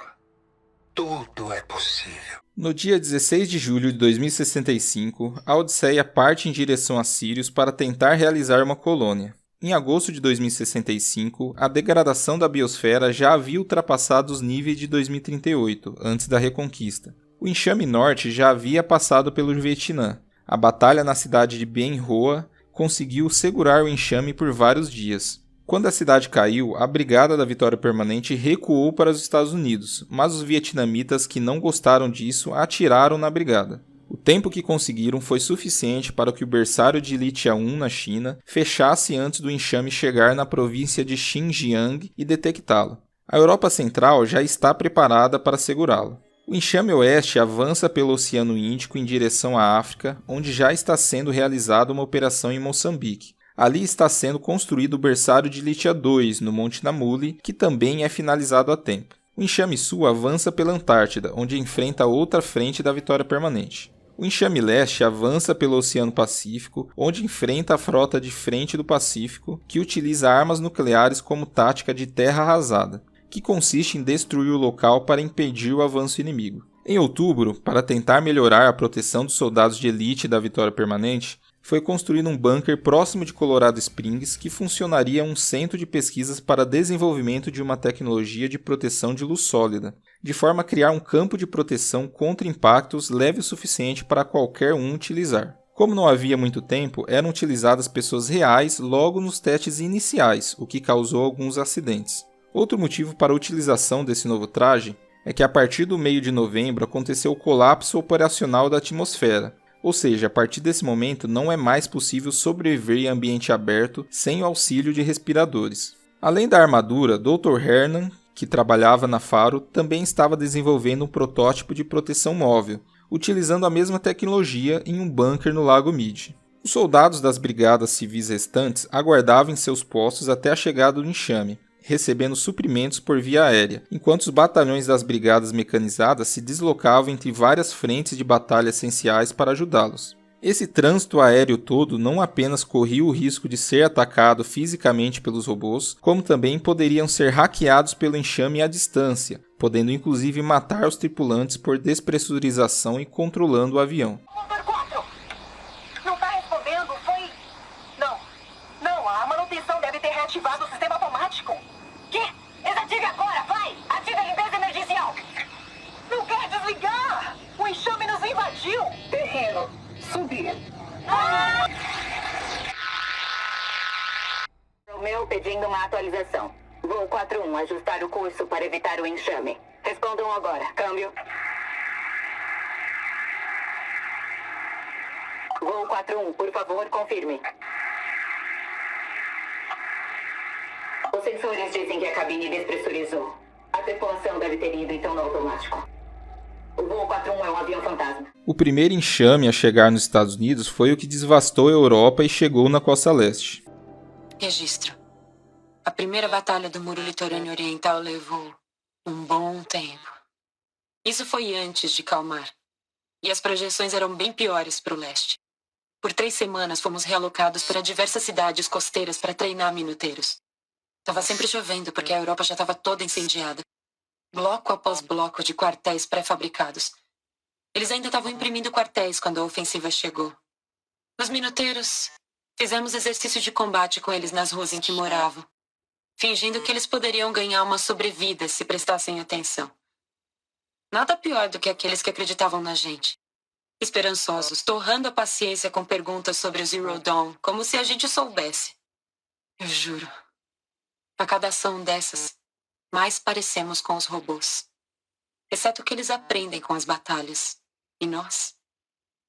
tudo é possível. No dia 16 de julho de 2065, a Odisseia parte em direção a Sirius para tentar realizar uma colônia. Em agosto de 2065, a degradação da biosfera já havia ultrapassado os níveis de 2038, antes da Reconquista. O enxame norte já havia passado pelo Vietnã. A batalha na cidade de Bien Hoa conseguiu segurar o enxame por vários dias. Quando a cidade caiu, a Brigada da Vitória Permanente recuou para os Estados Unidos, mas os vietnamitas que não gostaram disso atiraram na brigada. O tempo que conseguiram foi suficiente para que o berçário de Litia 1 na China fechasse antes do enxame chegar na província de Xinjiang e detectá-lo. A Europa Central já está preparada para segurá-lo. O enxame oeste avança pelo Oceano Índico em direção à África, onde já está sendo realizada uma operação em Moçambique. Ali está sendo construído o berçário de Lithia 2, no Monte Namuli, que também é finalizado a tempo. O Enxame Sul avança pela Antártida, onde enfrenta outra frente da Vitória Permanente. O Enxame Leste avança pelo Oceano Pacífico, onde enfrenta a frota de Frente do Pacífico, que utiliza armas nucleares como tática de terra arrasada, que consiste em destruir o local para impedir o avanço inimigo. Em outubro, para tentar melhorar a proteção dos soldados de elite da Vitória Permanente, foi construído um bunker próximo de Colorado Springs que funcionaria um centro de pesquisas para desenvolvimento de uma tecnologia de proteção de luz sólida, de forma a criar um campo de proteção contra impactos leve o suficiente para qualquer um utilizar. Como não havia muito tempo, eram utilizadas pessoas reais logo nos testes iniciais, o que causou alguns acidentes. Outro motivo para a utilização desse novo traje é que a partir do meio de novembro aconteceu o colapso operacional da atmosfera, ou seja, a partir desse momento não é mais possível sobreviver em ambiente aberto sem o auxílio de respiradores. Além da armadura, Dr. Hernan, que trabalhava na Faro, também estava desenvolvendo um protótipo de proteção móvel, utilizando a mesma tecnologia em um bunker no Lago Mead. Os soldados das brigadas civis restantes aguardavam em seus postos até a chegada do enxame, recebendo suprimentos por via aérea, enquanto os batalhões das brigadas mecanizadas se deslocavam entre várias frentes de batalha essenciais para ajudá-los. Esse trânsito aéreo todo não apenas corria o risco de ser atacado fisicamente pelos robôs, como também poderiam ser hackeados pelo enxame à distância, podendo inclusive matar os tripulantes por despressurização e controlando o avião. Não tá respondendo, foi... Não, a manutenção deve ter reativado o sistema automático. Que? Desative agora, vai! Ative a limpeza emergencial! Não quer desligar! O enxame nos invadiu! Terreno, subir. Romeu pedindo uma atualização. Voo 41, ajustar o curso para evitar o enxame. Respondam agora. Câmbio. Voo 41, por favor, confirme. Os sensores dizem que a cabine despressurizou. A tripulação deve ter ido então no automático. O voo 41 é um avião fantasma. O primeiro enxame a chegar nos Estados Unidos foi o que devastou a Europa e chegou na costa leste. Registro. A primeira batalha do Muro Litorâneo Oriental levou um bom tempo. Isso foi antes de Kalmar. E as projeções eram bem piores para o leste. Por 3 semanas fomos realocados para diversas cidades costeiras para treinar minuteiros. Tava sempre chovendo porque a Europa já estava toda incendiada. Bloco após bloco de quartéis pré-fabricados. Eles ainda estavam imprimindo quartéis quando a ofensiva chegou. Os minuteiros, fizemos exercício de combate com eles nas ruas em que moravam, fingindo que eles poderiam ganhar uma sobrevida se prestassem atenção. Nada pior do que aqueles que acreditavam na gente. Esperançosos, torrando a paciência com perguntas sobre o Zero Dawn, como se a gente soubesse. Eu juro. A cada ação dessas, mais parecemos com os robôs. Exceto que eles aprendem com as batalhas. E nós?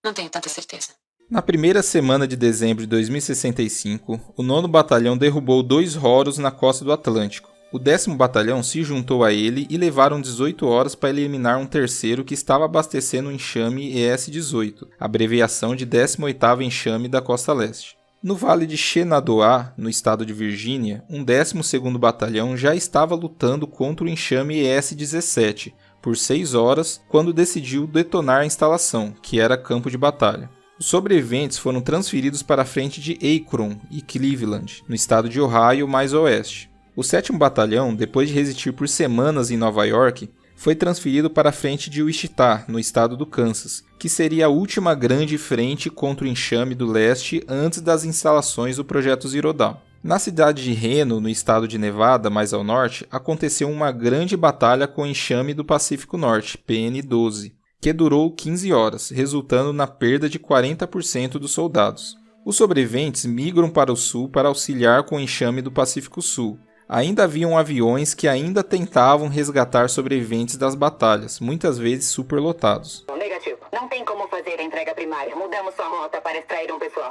Não tenho tanta certeza. Na primeira semana de dezembro de 2065, o 9º Batalhão derrubou 2 Horus na costa do Atlântico. O 10º Batalhão se juntou a ele e levaram 18 horas para eliminar um terceiro que estava abastecendo o enxame ES-18, abreviação de 18º Enxame da Costa Leste. No Vale de Shenandoah, no estado de Virgínia, um 12º Batalhão já estava lutando contra o enxame ES-17 por 6 horas quando decidiu detonar a instalação, que era campo de batalha. Os sobreviventes foram transferidos para a frente de Akron e Cleveland, no estado de Ohio mais oeste. O 7º Batalhão, depois de resistir por semanas em Nova York, foi transferido para a frente de Wichita, no estado do Kansas, que seria a última grande frente contra o enxame do leste antes das instalações do projeto Zero Dawn. Na cidade de Reno, no estado de Nevada, mais ao norte, aconteceu uma grande batalha com o enxame do Pacífico Norte, PN-12, que durou 15 horas, resultando na perda de 40% dos soldados. Os sobreviventes migram para o sul para auxiliar com o enxame do Pacífico Sul. Ainda haviam aviões que ainda tentavam resgatar sobreviventes das batalhas, muitas vezes superlotados. Negativo. Não tem como fazer a entrega primária. Mudamos sua rota para extrair um pessoal.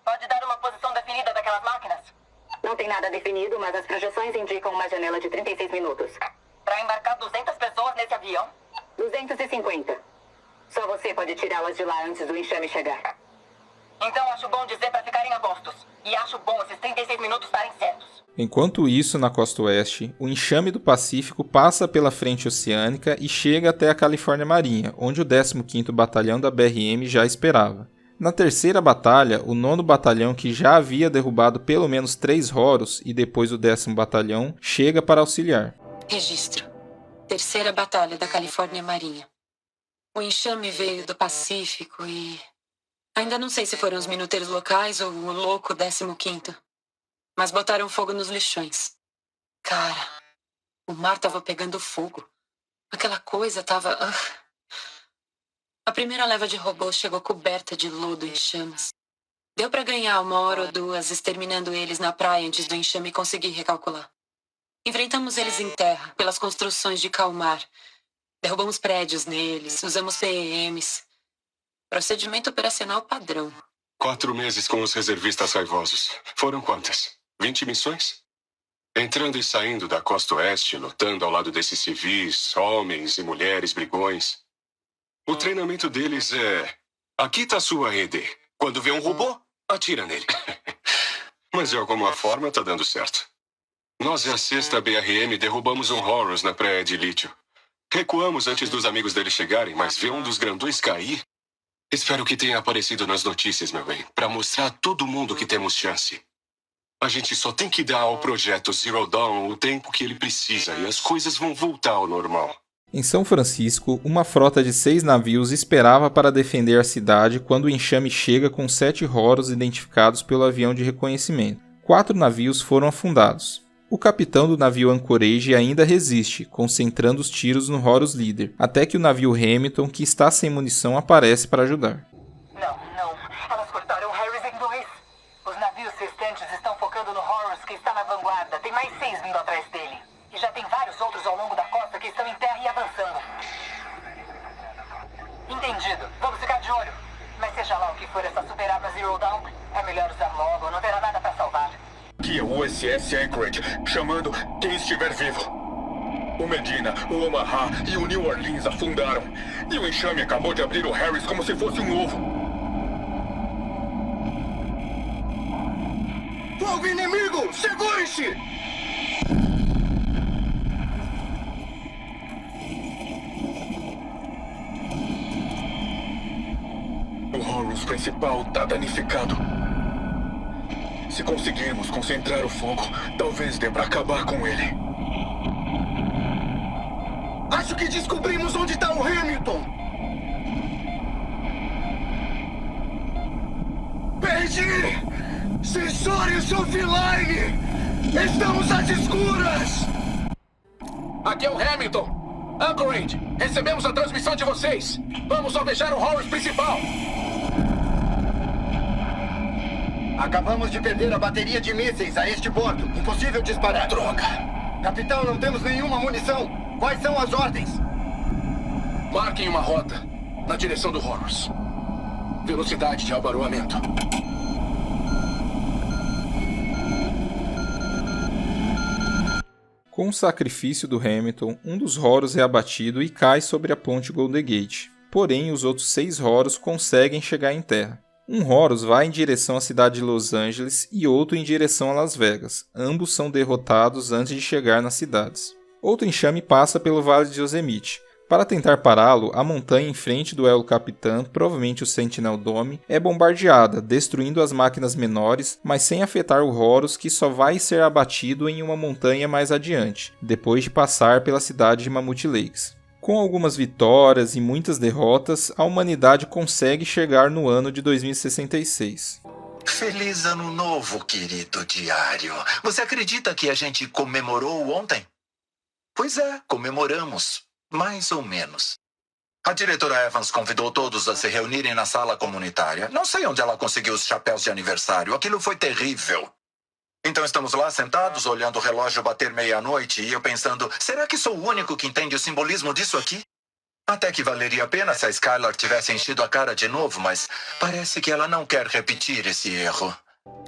Pode dar uma posição definida daquelas máquinas? Não tem nada definido, mas as projeções indicam uma janela de 36 minutos. Para embarcar 200 pessoas nesse avião? 250. Só você pode tirá-las de lá antes do enxame chegar. Então acho bom dizer pra ficarem a postos. E acho bom esses 36 minutos estarem certos. Enquanto isso, na costa oeste, o enxame do Pacífico passa pela frente oceânica e chega até a Califórnia Marinha, onde o 15º Batalhão da BRM já esperava. Na terceira batalha, o 9º Batalhão, que já havia derrubado pelo menos 3 Horus, e depois o 10º Batalhão, chega para auxiliar. Registro. Terceira batalha da Califórnia Marinha. O enxame veio do Pacífico e... ainda não sei se foram os minuteiros locais ou o louco 15º. Mas botaram fogo nos lixões. Cara, o mar tava pegando fogo. Aquela coisa tava... A primeira leva de robôs chegou coberta de lodo em chamas. Deu pra ganhar 1 hora ou 2 exterminando eles na praia antes do enxame conseguir recalcular. Enfrentamos eles em terra, pelas construções de Kalmar. Derrubamos prédios neles, usamos PEMs. Procedimento operacional padrão. 4 meses com os reservistas raivosos. Foram quantas? 20 missões? Entrando e saindo da costa oeste, lutando ao lado desses civis, homens e mulheres brigões. O treinamento deles é... aqui tá sua ED. Quando vê um robô, atira nele. Mas de alguma forma tá dando certo. Nós e a 6ª BRM derrubamos um Horus na praia de lítio. Recuamos antes dos amigos dele chegarem, mas ver um dos grandões cair... Espero que tenha aparecido nas notícias, meu bem, para mostrar a todo mundo que temos chance. A gente só tem que dar ao projeto Zero Dawn o tempo que ele precisa e as coisas vão voltar ao normal. Em São Francisco, uma frota de 6 navios esperava para defender a cidade quando o enxame chega com 7 Horus identificados pelo avião de reconhecimento. 4 navios foram afundados. O capitão do navio Anchorage ainda resiste, concentrando os tiros no Horus líder, até que o navio Hamilton, que está sem munição, aparece para ajudar. Não. Elas cortaram o Harris em 2. Os navios restantes estão focando no Horus, que está na vanguarda. Tem mais 6 vindo atrás dele. E já tem vários outros ao longo da costa que estão em terra e avançando. Entendido. Vamos ficar de olho. Mas seja lá o que for essa super arma Zero Dawn, é melhor usar logo, não terá nada para salvar. Aqui é o USS Anchorage, chamando quem estiver vivo. O Medina, o Omaha e o New Orleans afundaram. E o enxame acabou de abrir o Harris como se fosse um ovo. Fogo inimigo! Segure-se! O Horus principal tá danificado. Se conseguirmos concentrar o fogo, talvez dê pra acabar com ele. Acho que descobrimos onde está o Hamilton! Perdi! Sensores offline! Estamos às escuras! Aqui é o Hamilton! Anchorage, recebemos a transmissão de vocês! Vamos alvejar o Horus principal! Acabamos de perder a bateria de mísseis a este porto. Impossível disparar. Droga! Capitão, não temos nenhuma munição. Quais são as ordens? Marquem uma rota na direção do Horus. Velocidade de albaroamento. Com o sacrifício do Hamilton, um dos Horus é abatido e cai sobre a ponte Golden Gate. Porém, os outros 6 Horus conseguem chegar em terra. Um Horus vai em direção à cidade de Los Angeles e outro em direção a Las Vegas. Ambos são derrotados antes de chegar nas cidades. Outro enxame passa pelo Vale de Yosemite. Para tentar pará-lo, a montanha em frente do Elo Capitã, provavelmente o Sentinel Dome, é bombardeada, destruindo as máquinas menores, mas sem afetar o Horus, que só vai ser abatido em uma montanha mais adiante, depois de passar pela cidade de Mammoth Lakes. Com algumas vitórias e muitas derrotas, a humanidade consegue chegar no ano de 2066. Feliz Ano Novo, querido diário. Você acredita que a gente comemorou ontem? Pois é, comemoramos. Mais ou menos. A diretora Evans convidou todos a se reunirem na sala comunitária. Não sei onde ela conseguiu os chapéus de aniversário. Aquilo foi terrível. Então estamos lá sentados, olhando o relógio bater meia-noite e eu pensando, será que sou o único que entende o simbolismo disso aqui? Até que valeria a pena se a Skylar tivesse enchido a cara de novo, mas parece que ela não quer repetir esse erro.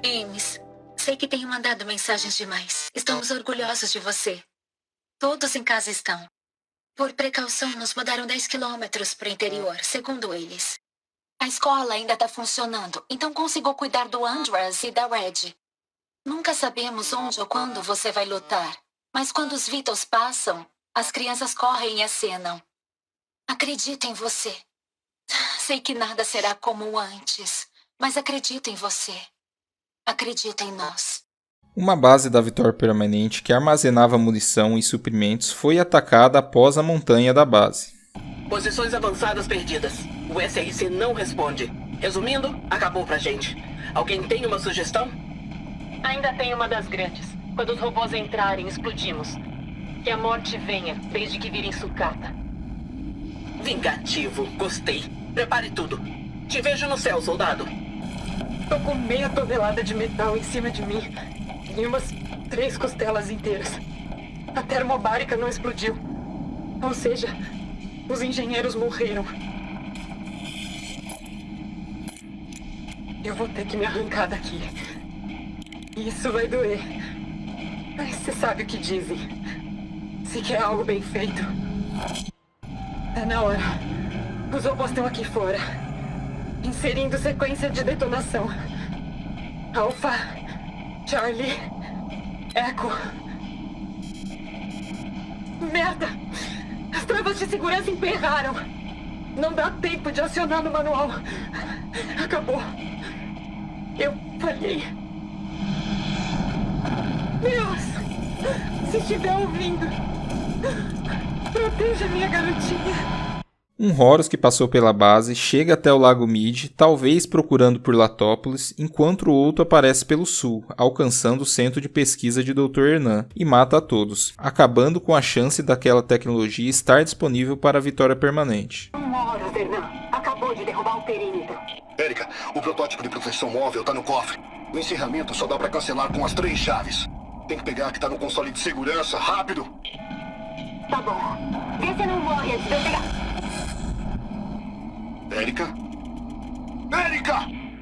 Ames, sei que tenho mandado mensagens demais. Estamos orgulhosos de você. Todos em casa estão. Por precaução, nos mudaram 10 quilômetros para o interior, segundo eles. A escola ainda tá funcionando, então consigo cuidar do Andras e da Red. Nunca sabemos onde ou quando você vai lutar, mas quando os Vitals passam, as crianças correm e acenam. Acredito em você. Sei que nada será como antes, mas acredito em você. Acredito em nós. Uma base da Vitória Permanente que armazenava munição e suprimentos foi atacada após a montanha da base. Posições avançadas perdidas. O SRC não responde. Resumindo, acabou pra gente. Alguém tem uma sugestão? Ainda tem uma das grandes. Quando os robôs entrarem, explodimos. Que a morte venha, desde que virem sucata. Vingativo, gostei. Prepare tudo. Te vejo no céu, soldado. Tô com meia tonelada de metal em cima de mim. E umas 3 costelas inteiras. A termobárica não explodiu. Ou seja, os engenheiros morreram. Eu vou ter que me arrancar daqui. Isso vai doer. Mas você sabe o que dizem. Se quer algo bem feito. Tá na hora. Os robôs estão aqui fora. Inserindo sequência de detonação. Alpha, Charlie, Echo. Merda! As travas de segurança emperraram. Não dá tempo de acionar no manual. Acabou. Eu falhei. Deus! Se estiver ouvindo, proteja minha garotinha. Um Horus que passou pela base chega até o Lago Mid, talvez procurando por Latópolis, enquanto o outro aparece pelo sul, alcançando o centro de pesquisa de Dr. Hernan, e mata a todos, acabando com a chance daquela tecnologia estar disponível para a Vitória Permanente. Horus, Hernan. Acabou de derrubar o perímetro. Érica, o protótipo de proteção móvel tá no cofre. O encerramento só dá pra cancelar com as 3 chaves. Tem que pegar a que tá no console de segurança, rápido! Tá bom. Vê se não morre antes de eu pegar. Érica? Érica!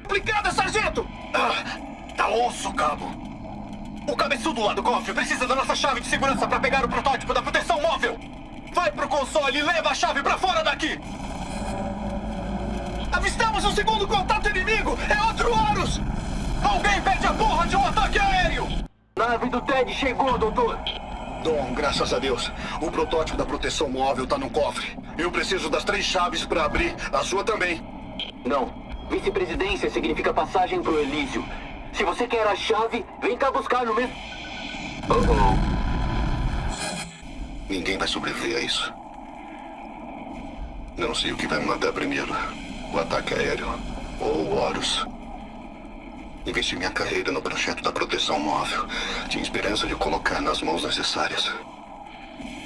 Aplicada, sargento! Tá osso, cabo. O cabeçudo lá do cofre precisa da nossa chave de segurança pra pegar o protótipo da proteção móvel. Vai pro console e leva a chave pra fora daqui! Avistamos um segundo contato inimigo! É outro Horus! Alguém pede a porra de um ataque aéreo! Nave do Ted chegou, doutor! Dom, graças a Deus. O protótipo da proteção móvel tá no cofre. Eu preciso das 3 chaves pra abrir. A sua também. Não. Vice-presidência significa passagem pro Elísio. Se você quer a chave, vem cá buscar no mesmo... Ninguém vai sobreviver a isso. Não sei o que vai me matar primeiro. O ataque aéreo ou o Horus. Investi minha carreira no projeto da proteção móvel. Tinha esperança de colocar nas mãos necessárias.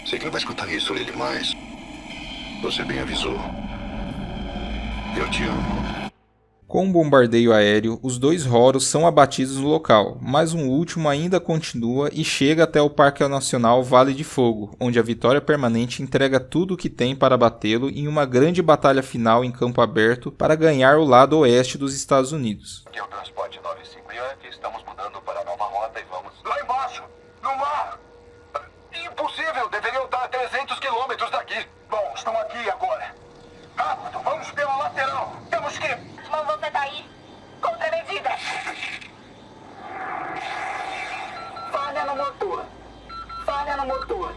Sei que não vai escutar isso, Lily, mas... você bem avisou. Eu te amo. Com um bombardeio aéreo, os 2 Horus são abatidos no local, mas um último ainda continua e chega até o Parque Nacional Vale de Fogo, onde a Vitória Permanente entrega tudo o que tem para abatê-lo em uma grande batalha final em campo aberto para ganhar o lado oeste dos Estados Unidos. Aqui é o transporte 95 Yankee, estamos mudando para a nova rota e vamos... Lá embaixo, no mar! Impossível, deveriam estar a 300 quilômetros daqui. Bom, estão aqui agora. Rápido, vamos pela lateral. Temos que... Mas você tá aí? Contra medida. Falha no motor. Falha no motor.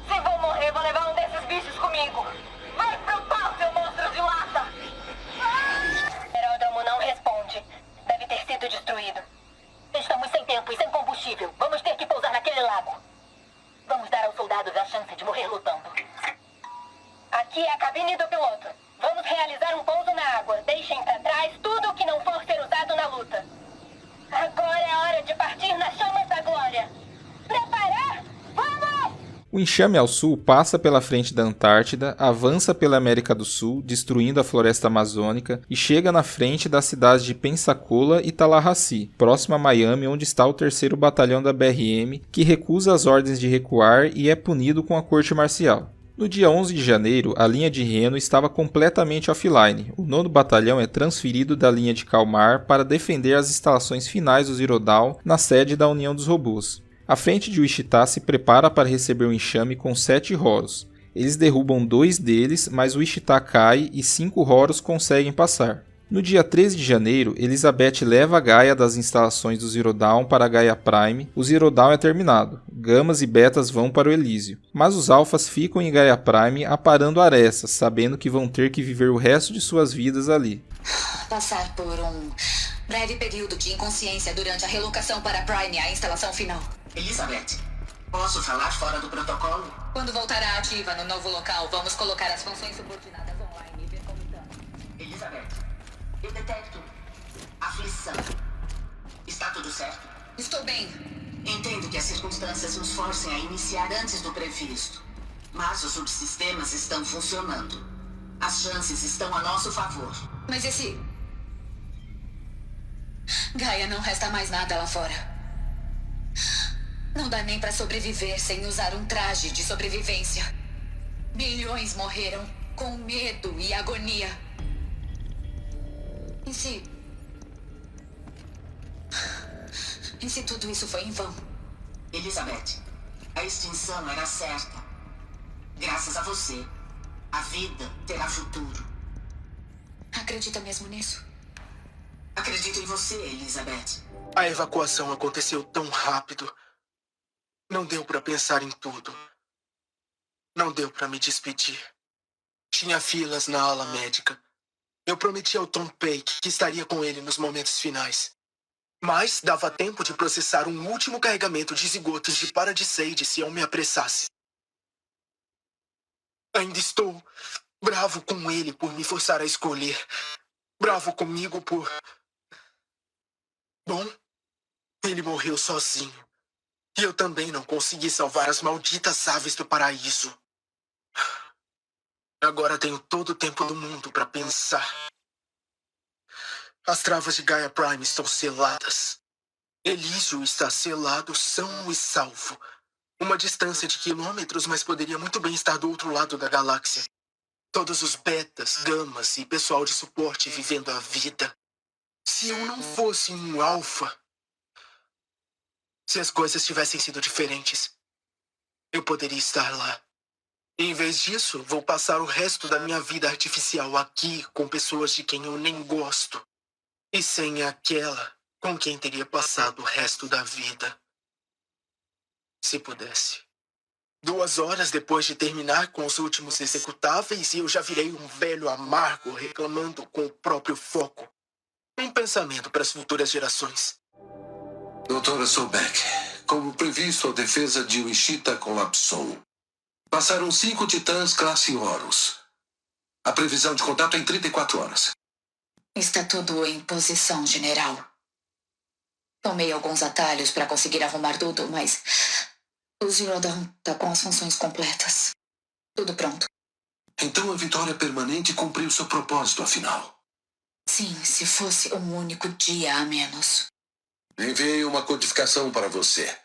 Se vou morrer, vou levar um desses bichos comigo. Vai pro pau, seu monstro de lata! O aeródromo não responde. Deve ter sido destruído. Estamos sem tempo e sem combustível. Vamos ter que pousar naquele lago. Vamos dar aos soldados a chance de morrer lutando. Aqui é a cabine do piloto. Vamos realizar um pouso na água. Deixem pra trás tudo o que não for ser usado na luta. Agora é a hora de partir nas chamas da glória. Preparar? Vamos! O enxame ao sul passa pela frente da Antártida, avança pela América do Sul, destruindo a floresta amazônica e chega na frente das cidades de Pensacola e Tallahassee, próximo a Miami, onde está o 3º Batalhão da BRM, que recusa as ordens de recuar e é punido com a corte marcial. No dia 11 de janeiro, a linha de Reno estava completamente offline. O 9º Batalhão é transferido da linha de Kalmar para defender as instalações finais do Zero Dawn na sede da União dos Robôs. A frente de Wichita se prepara para receber um enxame com 7 Horus. Eles derrubam 2 deles, mas o Wichita cai e 5 Horus conseguem passar. No dia 13 de janeiro, Elizabeth leva a Gaia das instalações do Zero Dawn para a Gaia Prime. O Zero Dawn é terminado. Gamas e Betas vão para o Elísio. Mas os Alphas ficam em Gaia Prime aparando arestas, sabendo que vão ter que viver o resto de suas vidas ali. Passar por um breve período de inconsciência durante a relocação para a Prime, a instalação final. Elizabeth, posso falar fora do protocolo? Quando voltar à ativa no novo local, vamos colocar as funções subordinadas online e ver como estão. Elizabeth, eu detecto aflição. Está tudo certo? Estou bem. Entendo que as circunstâncias nos forcem a iniciar antes do previsto. Mas os subsistemas estão funcionando. As chances estão a nosso favor. Mas esse... Gaia, não resta mais nada lá fora. Não dá nem pra sobreviver sem usar um traje de sobrevivência. Bilhões morreram com medo e agonia. E se tudo isso foi em vão? Elizabeth, a extinção era certa. Graças a você, a vida terá futuro. Acredita mesmo nisso? Acredito em você, Elizabeth. A evacuação aconteceu tão rápido. Não deu pra pensar em tudo. Não deu pra me despedir. Tinha filas na ala médica. Eu prometi ao Tom Paik que estaria com ele nos momentos finais. Mas dava tempo de processar um último carregamento de zigotos de Paradisade se eu me apressasse. Ainda estou bravo com ele por me forçar a escolher. Bravo comigo por... Bom, ele morreu sozinho. E eu também não consegui salvar as malditas aves do paraíso. Agora tenho todo o tempo do mundo para pensar. As travas de Gaia Prime estão seladas. Elísio está selado, são e salvo. Uma distância de quilômetros, mas poderia muito bem estar do outro lado da galáxia. Todos os betas, gamas e pessoal de suporte vivendo a vida. Se eu não fosse um alfa... Se as coisas tivessem sido diferentes, eu poderia estar lá. E, em vez disso, vou passar o resto da minha vida artificial aqui com pessoas de quem eu nem gosto. E sem aquela com quem teria passado o resto da vida. Se pudesse. 2 horas depois de terminar com os últimos executáveis, eu já virei um velho amargo reclamando com o próprio foco. Um pensamento para as futuras gerações. Doutora Sobek, como previsto, a defesa de Wichita colapsou. Passaram 5 titãs classe Horus. A previsão de contato é em 34 horas. Está tudo em posição, general. Tomei alguns atalhos para conseguir arrumar tudo, mas... O Zero Dawn está com as funções completas. Tudo pronto. Então a vitória permanente cumpriu seu propósito, afinal. Sim, se fosse um único dia a menos. Enviei uma codificação para você.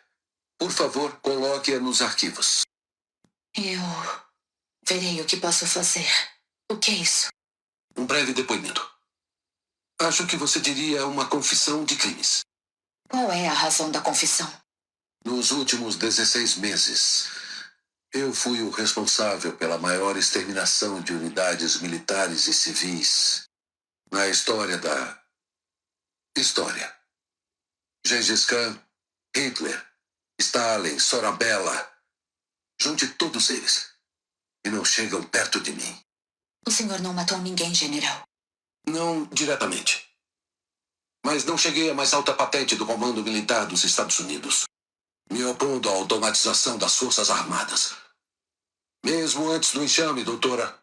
Por favor, coloque-a nos arquivos. Eu verei o que posso fazer. O que é isso? Um breve depoimento. Acho que você diria uma confissão de crimes. Qual é a razão da confissão? Nos últimos 16 meses, eu fui o responsável pela maior exterminação de unidades militares e civis na história da... história. Gengis Khan, Hitler, Stalin, Sorabella. Junte todos eles. E não chegam perto de mim. O senhor não matou ninguém, general. Não diretamente. Mas não cheguei à mais alta patente do Comando Militar dos Estados Unidos. Me opondo à automatização das Forças Armadas. Mesmo antes do enxame, doutora,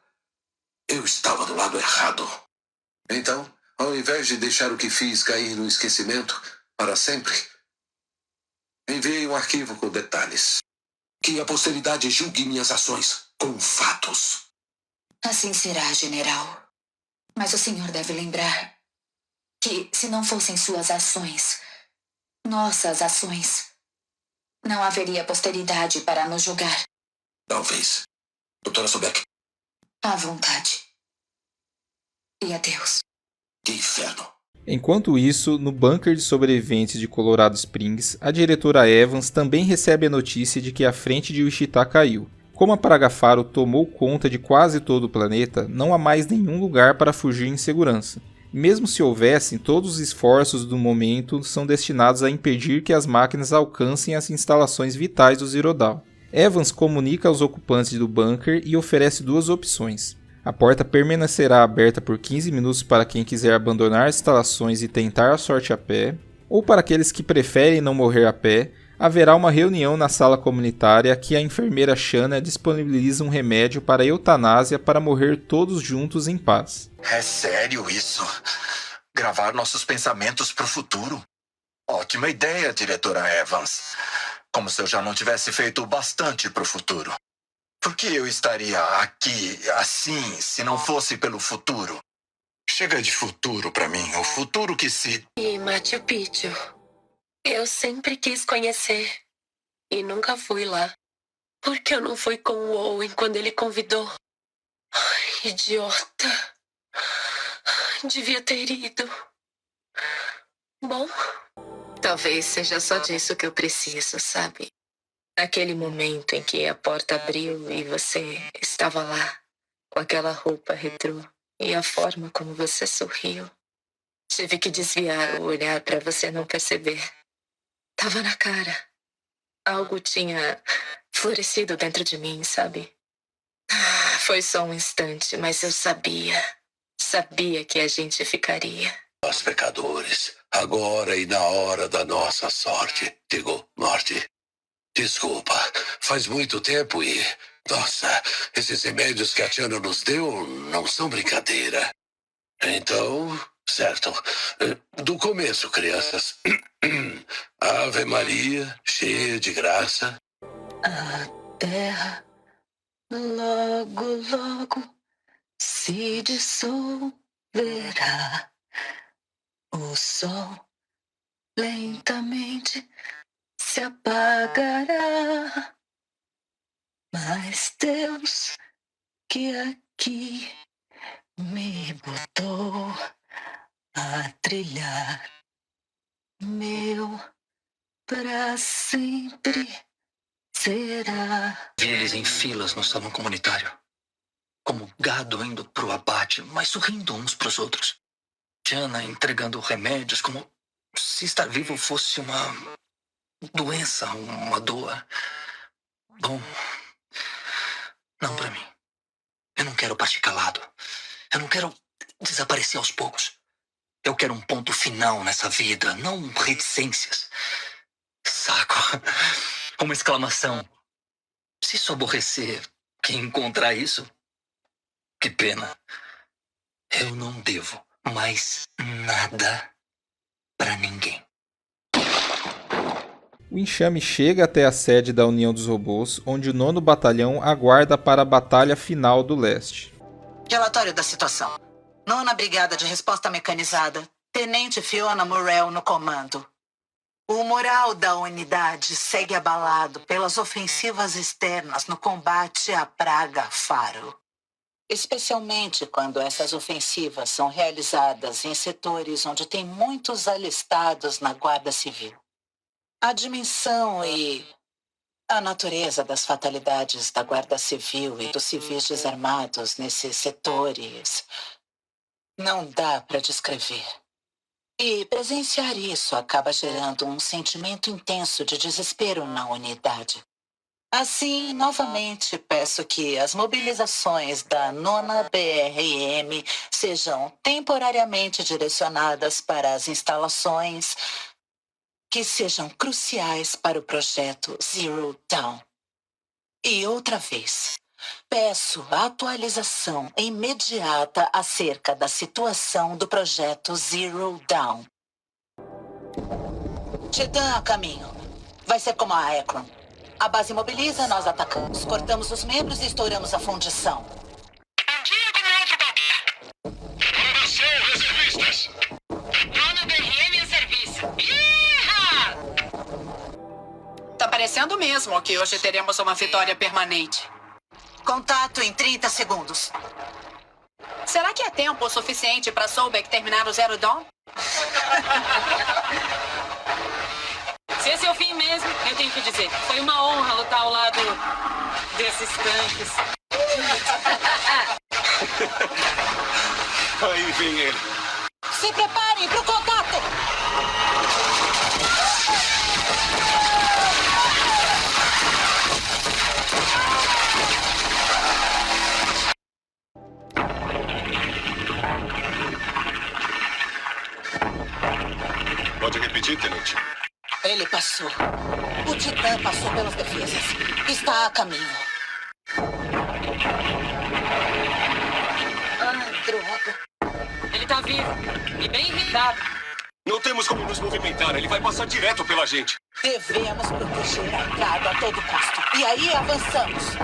eu estava do lado errado. Então, ao invés de deixar o que fiz cair no esquecimento para sempre, enviei um arquivo com detalhes. Que a posteridade julgue minhas ações com fatos. Assim será, general. Mas o senhor deve lembrar que, se não fossem suas ações, nossas ações, não haveria posteridade para nos julgar. Talvez. Doutora Sobek. À vontade. E adeus. Que inferno. Enquanto isso, no bunker de sobreviventes de Colorado Springs, a diretora Evans também recebe a notícia de que a frente de Wichita caiu. Como a praga faro tomou conta de quase todo o planeta, não há mais nenhum lugar para fugir em segurança. Mesmo se houvessem, todos os esforços do momento são destinados a impedir que as máquinas alcancem as instalações vitais do Zero Dawn. Evans comunica aos ocupantes do bunker e oferece duas opções. A porta permanecerá aberta por 15 minutos para quem quiser abandonar as instalações e tentar a sorte a pé, ou para aqueles que preferem não morrer a pé, haverá uma reunião na sala comunitária que a enfermeira Shanna disponibiliza um remédio para a eutanásia para morrer todos juntos em paz. É sério isso? Gravar nossos pensamentos pro futuro? Ótima ideia, diretora Evans. Como se eu já não tivesse feito bastante pro futuro. Por que eu estaria aqui, assim, se não fosse pelo futuro? Chega de futuro pra mim, o futuro que se... E Machu Picchu. Eu sempre quis conhecer. E nunca fui lá. Por que eu não fui com o Owen quando ele convidou? Ai, idiota. Devia ter ido. Bom, talvez seja só disso que eu preciso, sabe? Aquele momento em que a porta abriu e você estava lá, com aquela roupa retrô e a forma como você sorriu. Tive que desviar o olhar para você não perceber. Tava na cara. Algo tinha florescido dentro de mim, sabe? Foi só um instante, mas eu sabia. Sabia que a gente ficaria. Nós pecadores, agora e na hora da nossa sorte. Digo, morte. Desculpa, faz muito tempo e... Nossa, esses remédios que a Tiana nos deu não são brincadeira. Então, certo. Do começo, crianças. Ave Maria, cheia de graça. A terra logo, logo se dissolverá. O sol lentamente se apagará. Mas Deus que aqui me botou a trilhar meu pra sempre será. Vi eles em filas no salão comunitário. Como gado indo pro abate, mas sorrindo uns pros outros. Tiana entregando remédios como se estar vivo fosse uma doença, uma dor. Bom, não pra mim. Eu não quero partir calado. Eu não quero desaparecer aos poucos. Eu quero um ponto final nessa vida, não reticências. Saco. Uma exclamação. Se isso aborrecer quem encontrar isso, que pena. Eu não devo mais nada pra ninguém. O enxame chega até a sede da União dos Robôs, onde o 9º Batalhão aguarda para a batalha final do leste. Relatório da situação. 9ª Brigada de Resposta Mecanizada. Tenente Fiona Morrell no comando. O moral da unidade segue abalado pelas ofensivas externas no combate à praga faro. Especialmente quando essas ofensivas são realizadas em setores onde tem muitos alistados na Guarda Civil. A dimensão e a natureza das fatalidades da Guarda Civil e dos civis desarmados nesses setores não dá para descrever. E presenciar isso acaba gerando um sentimento intenso de desespero na unidade. Assim, novamente, peço que as mobilizações da 9ª BRM sejam temporariamente direcionadas para as instalações que sejam cruciais para o projeto Zero Dawn. E outra vez, peço atualização imediata acerca da situação do projeto Zero Dawn. Titã a caminho. Vai ser como a Ekron. A base mobiliza, nós atacamos. Cortamos os membros e estouramos a fundição. Fundação, reservistas! Dona BRM a serviço. Tá parecendo mesmo que hoje teremos uma vitória permanente. Contato em 30 segundos. Será que é tempo suficiente para Sobek terminar o Zero Dawn? Se esse é o fim mesmo, eu tenho que dizer, foi uma honra lutar ao lado desses tanques. Aí vem ele. Se preparem pro contato! Pode repetir, tenente? Ele passou. O Titã passou pelas defesas. Está a caminho. Droga. Ele tá vivo e bem irritado. Não temos como nos movimentar. Ele vai passar direto pela gente. Devemos proteger a entrada a todo custo. E aí avançamos.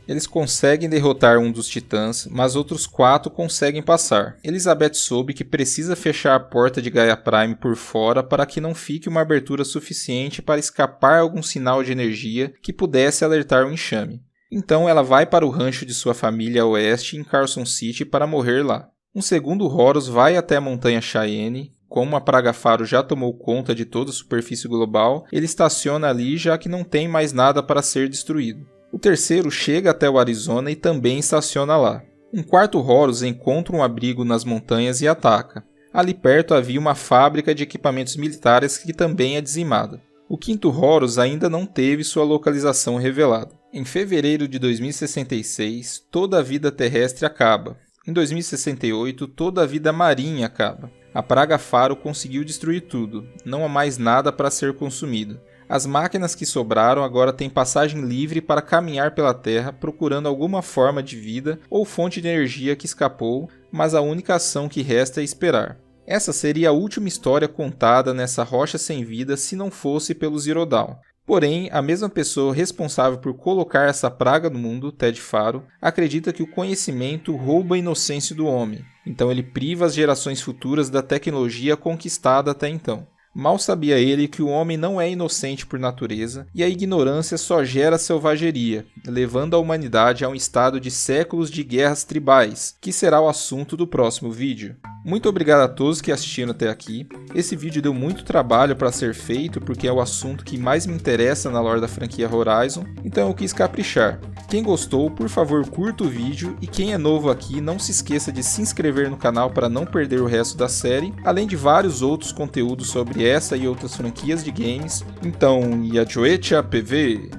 Eles conseguem derrotar um dos titãs, mas outros 4 conseguem passar. Elizabeth soube que precisa fechar a porta de Gaia Prime por fora para que não fique uma abertura suficiente para escapar algum sinal de energia que pudesse alertar o enxame. Então ela vai para o rancho de sua família a oeste em Carson City para morrer lá. Um segundo Horus vai até a montanha Cheyenne. Como a praga faro já tomou conta de toda a superfície global, ele estaciona ali já que não tem mais nada para ser destruído. O terceiro chega até o Arizona e também estaciona lá. Um quarto Horus encontra um abrigo nas montanhas e ataca. Ali perto havia uma fábrica de equipamentos militares que também é dizimada. O quinto Horus ainda não teve sua localização revelada. Em fevereiro de 2066, toda a vida terrestre acaba. Em 2068, toda a vida marinha acaba. A praga faro conseguiu destruir tudo. Não há mais nada para ser consumido. As máquinas que sobraram agora têm passagem livre para caminhar pela Terra procurando alguma forma de vida ou fonte de energia que escapou, mas a única ação que resta é esperar. Essa seria a última história contada nessa rocha sem vida se não fosse pelo Zero Dawn. Porém, a mesma pessoa responsável por colocar essa praga no mundo, Ted Faro, acredita que o conhecimento rouba a inocência do homem, então ele priva as gerações futuras da tecnologia conquistada até então. Mal sabia ele que o homem não é inocente por natureza e a ignorância só gera selvageria, levando a humanidade a um estado de séculos de guerras tribais, que será o assunto do próximo vídeo. Muito obrigado a todos que assistiram até aqui. Esse vídeo deu muito trabalho para ser feito porque é o assunto que mais me interessa na lore da franquia Horizon, então eu quis caprichar. Quem gostou, por favor curta o vídeo e quem é novo aqui não se esqueça de se inscrever no canal para não perder o resto da série, além de vários outros conteúdos sobre essa e outras franquias de games. Então, Yajoecha PV!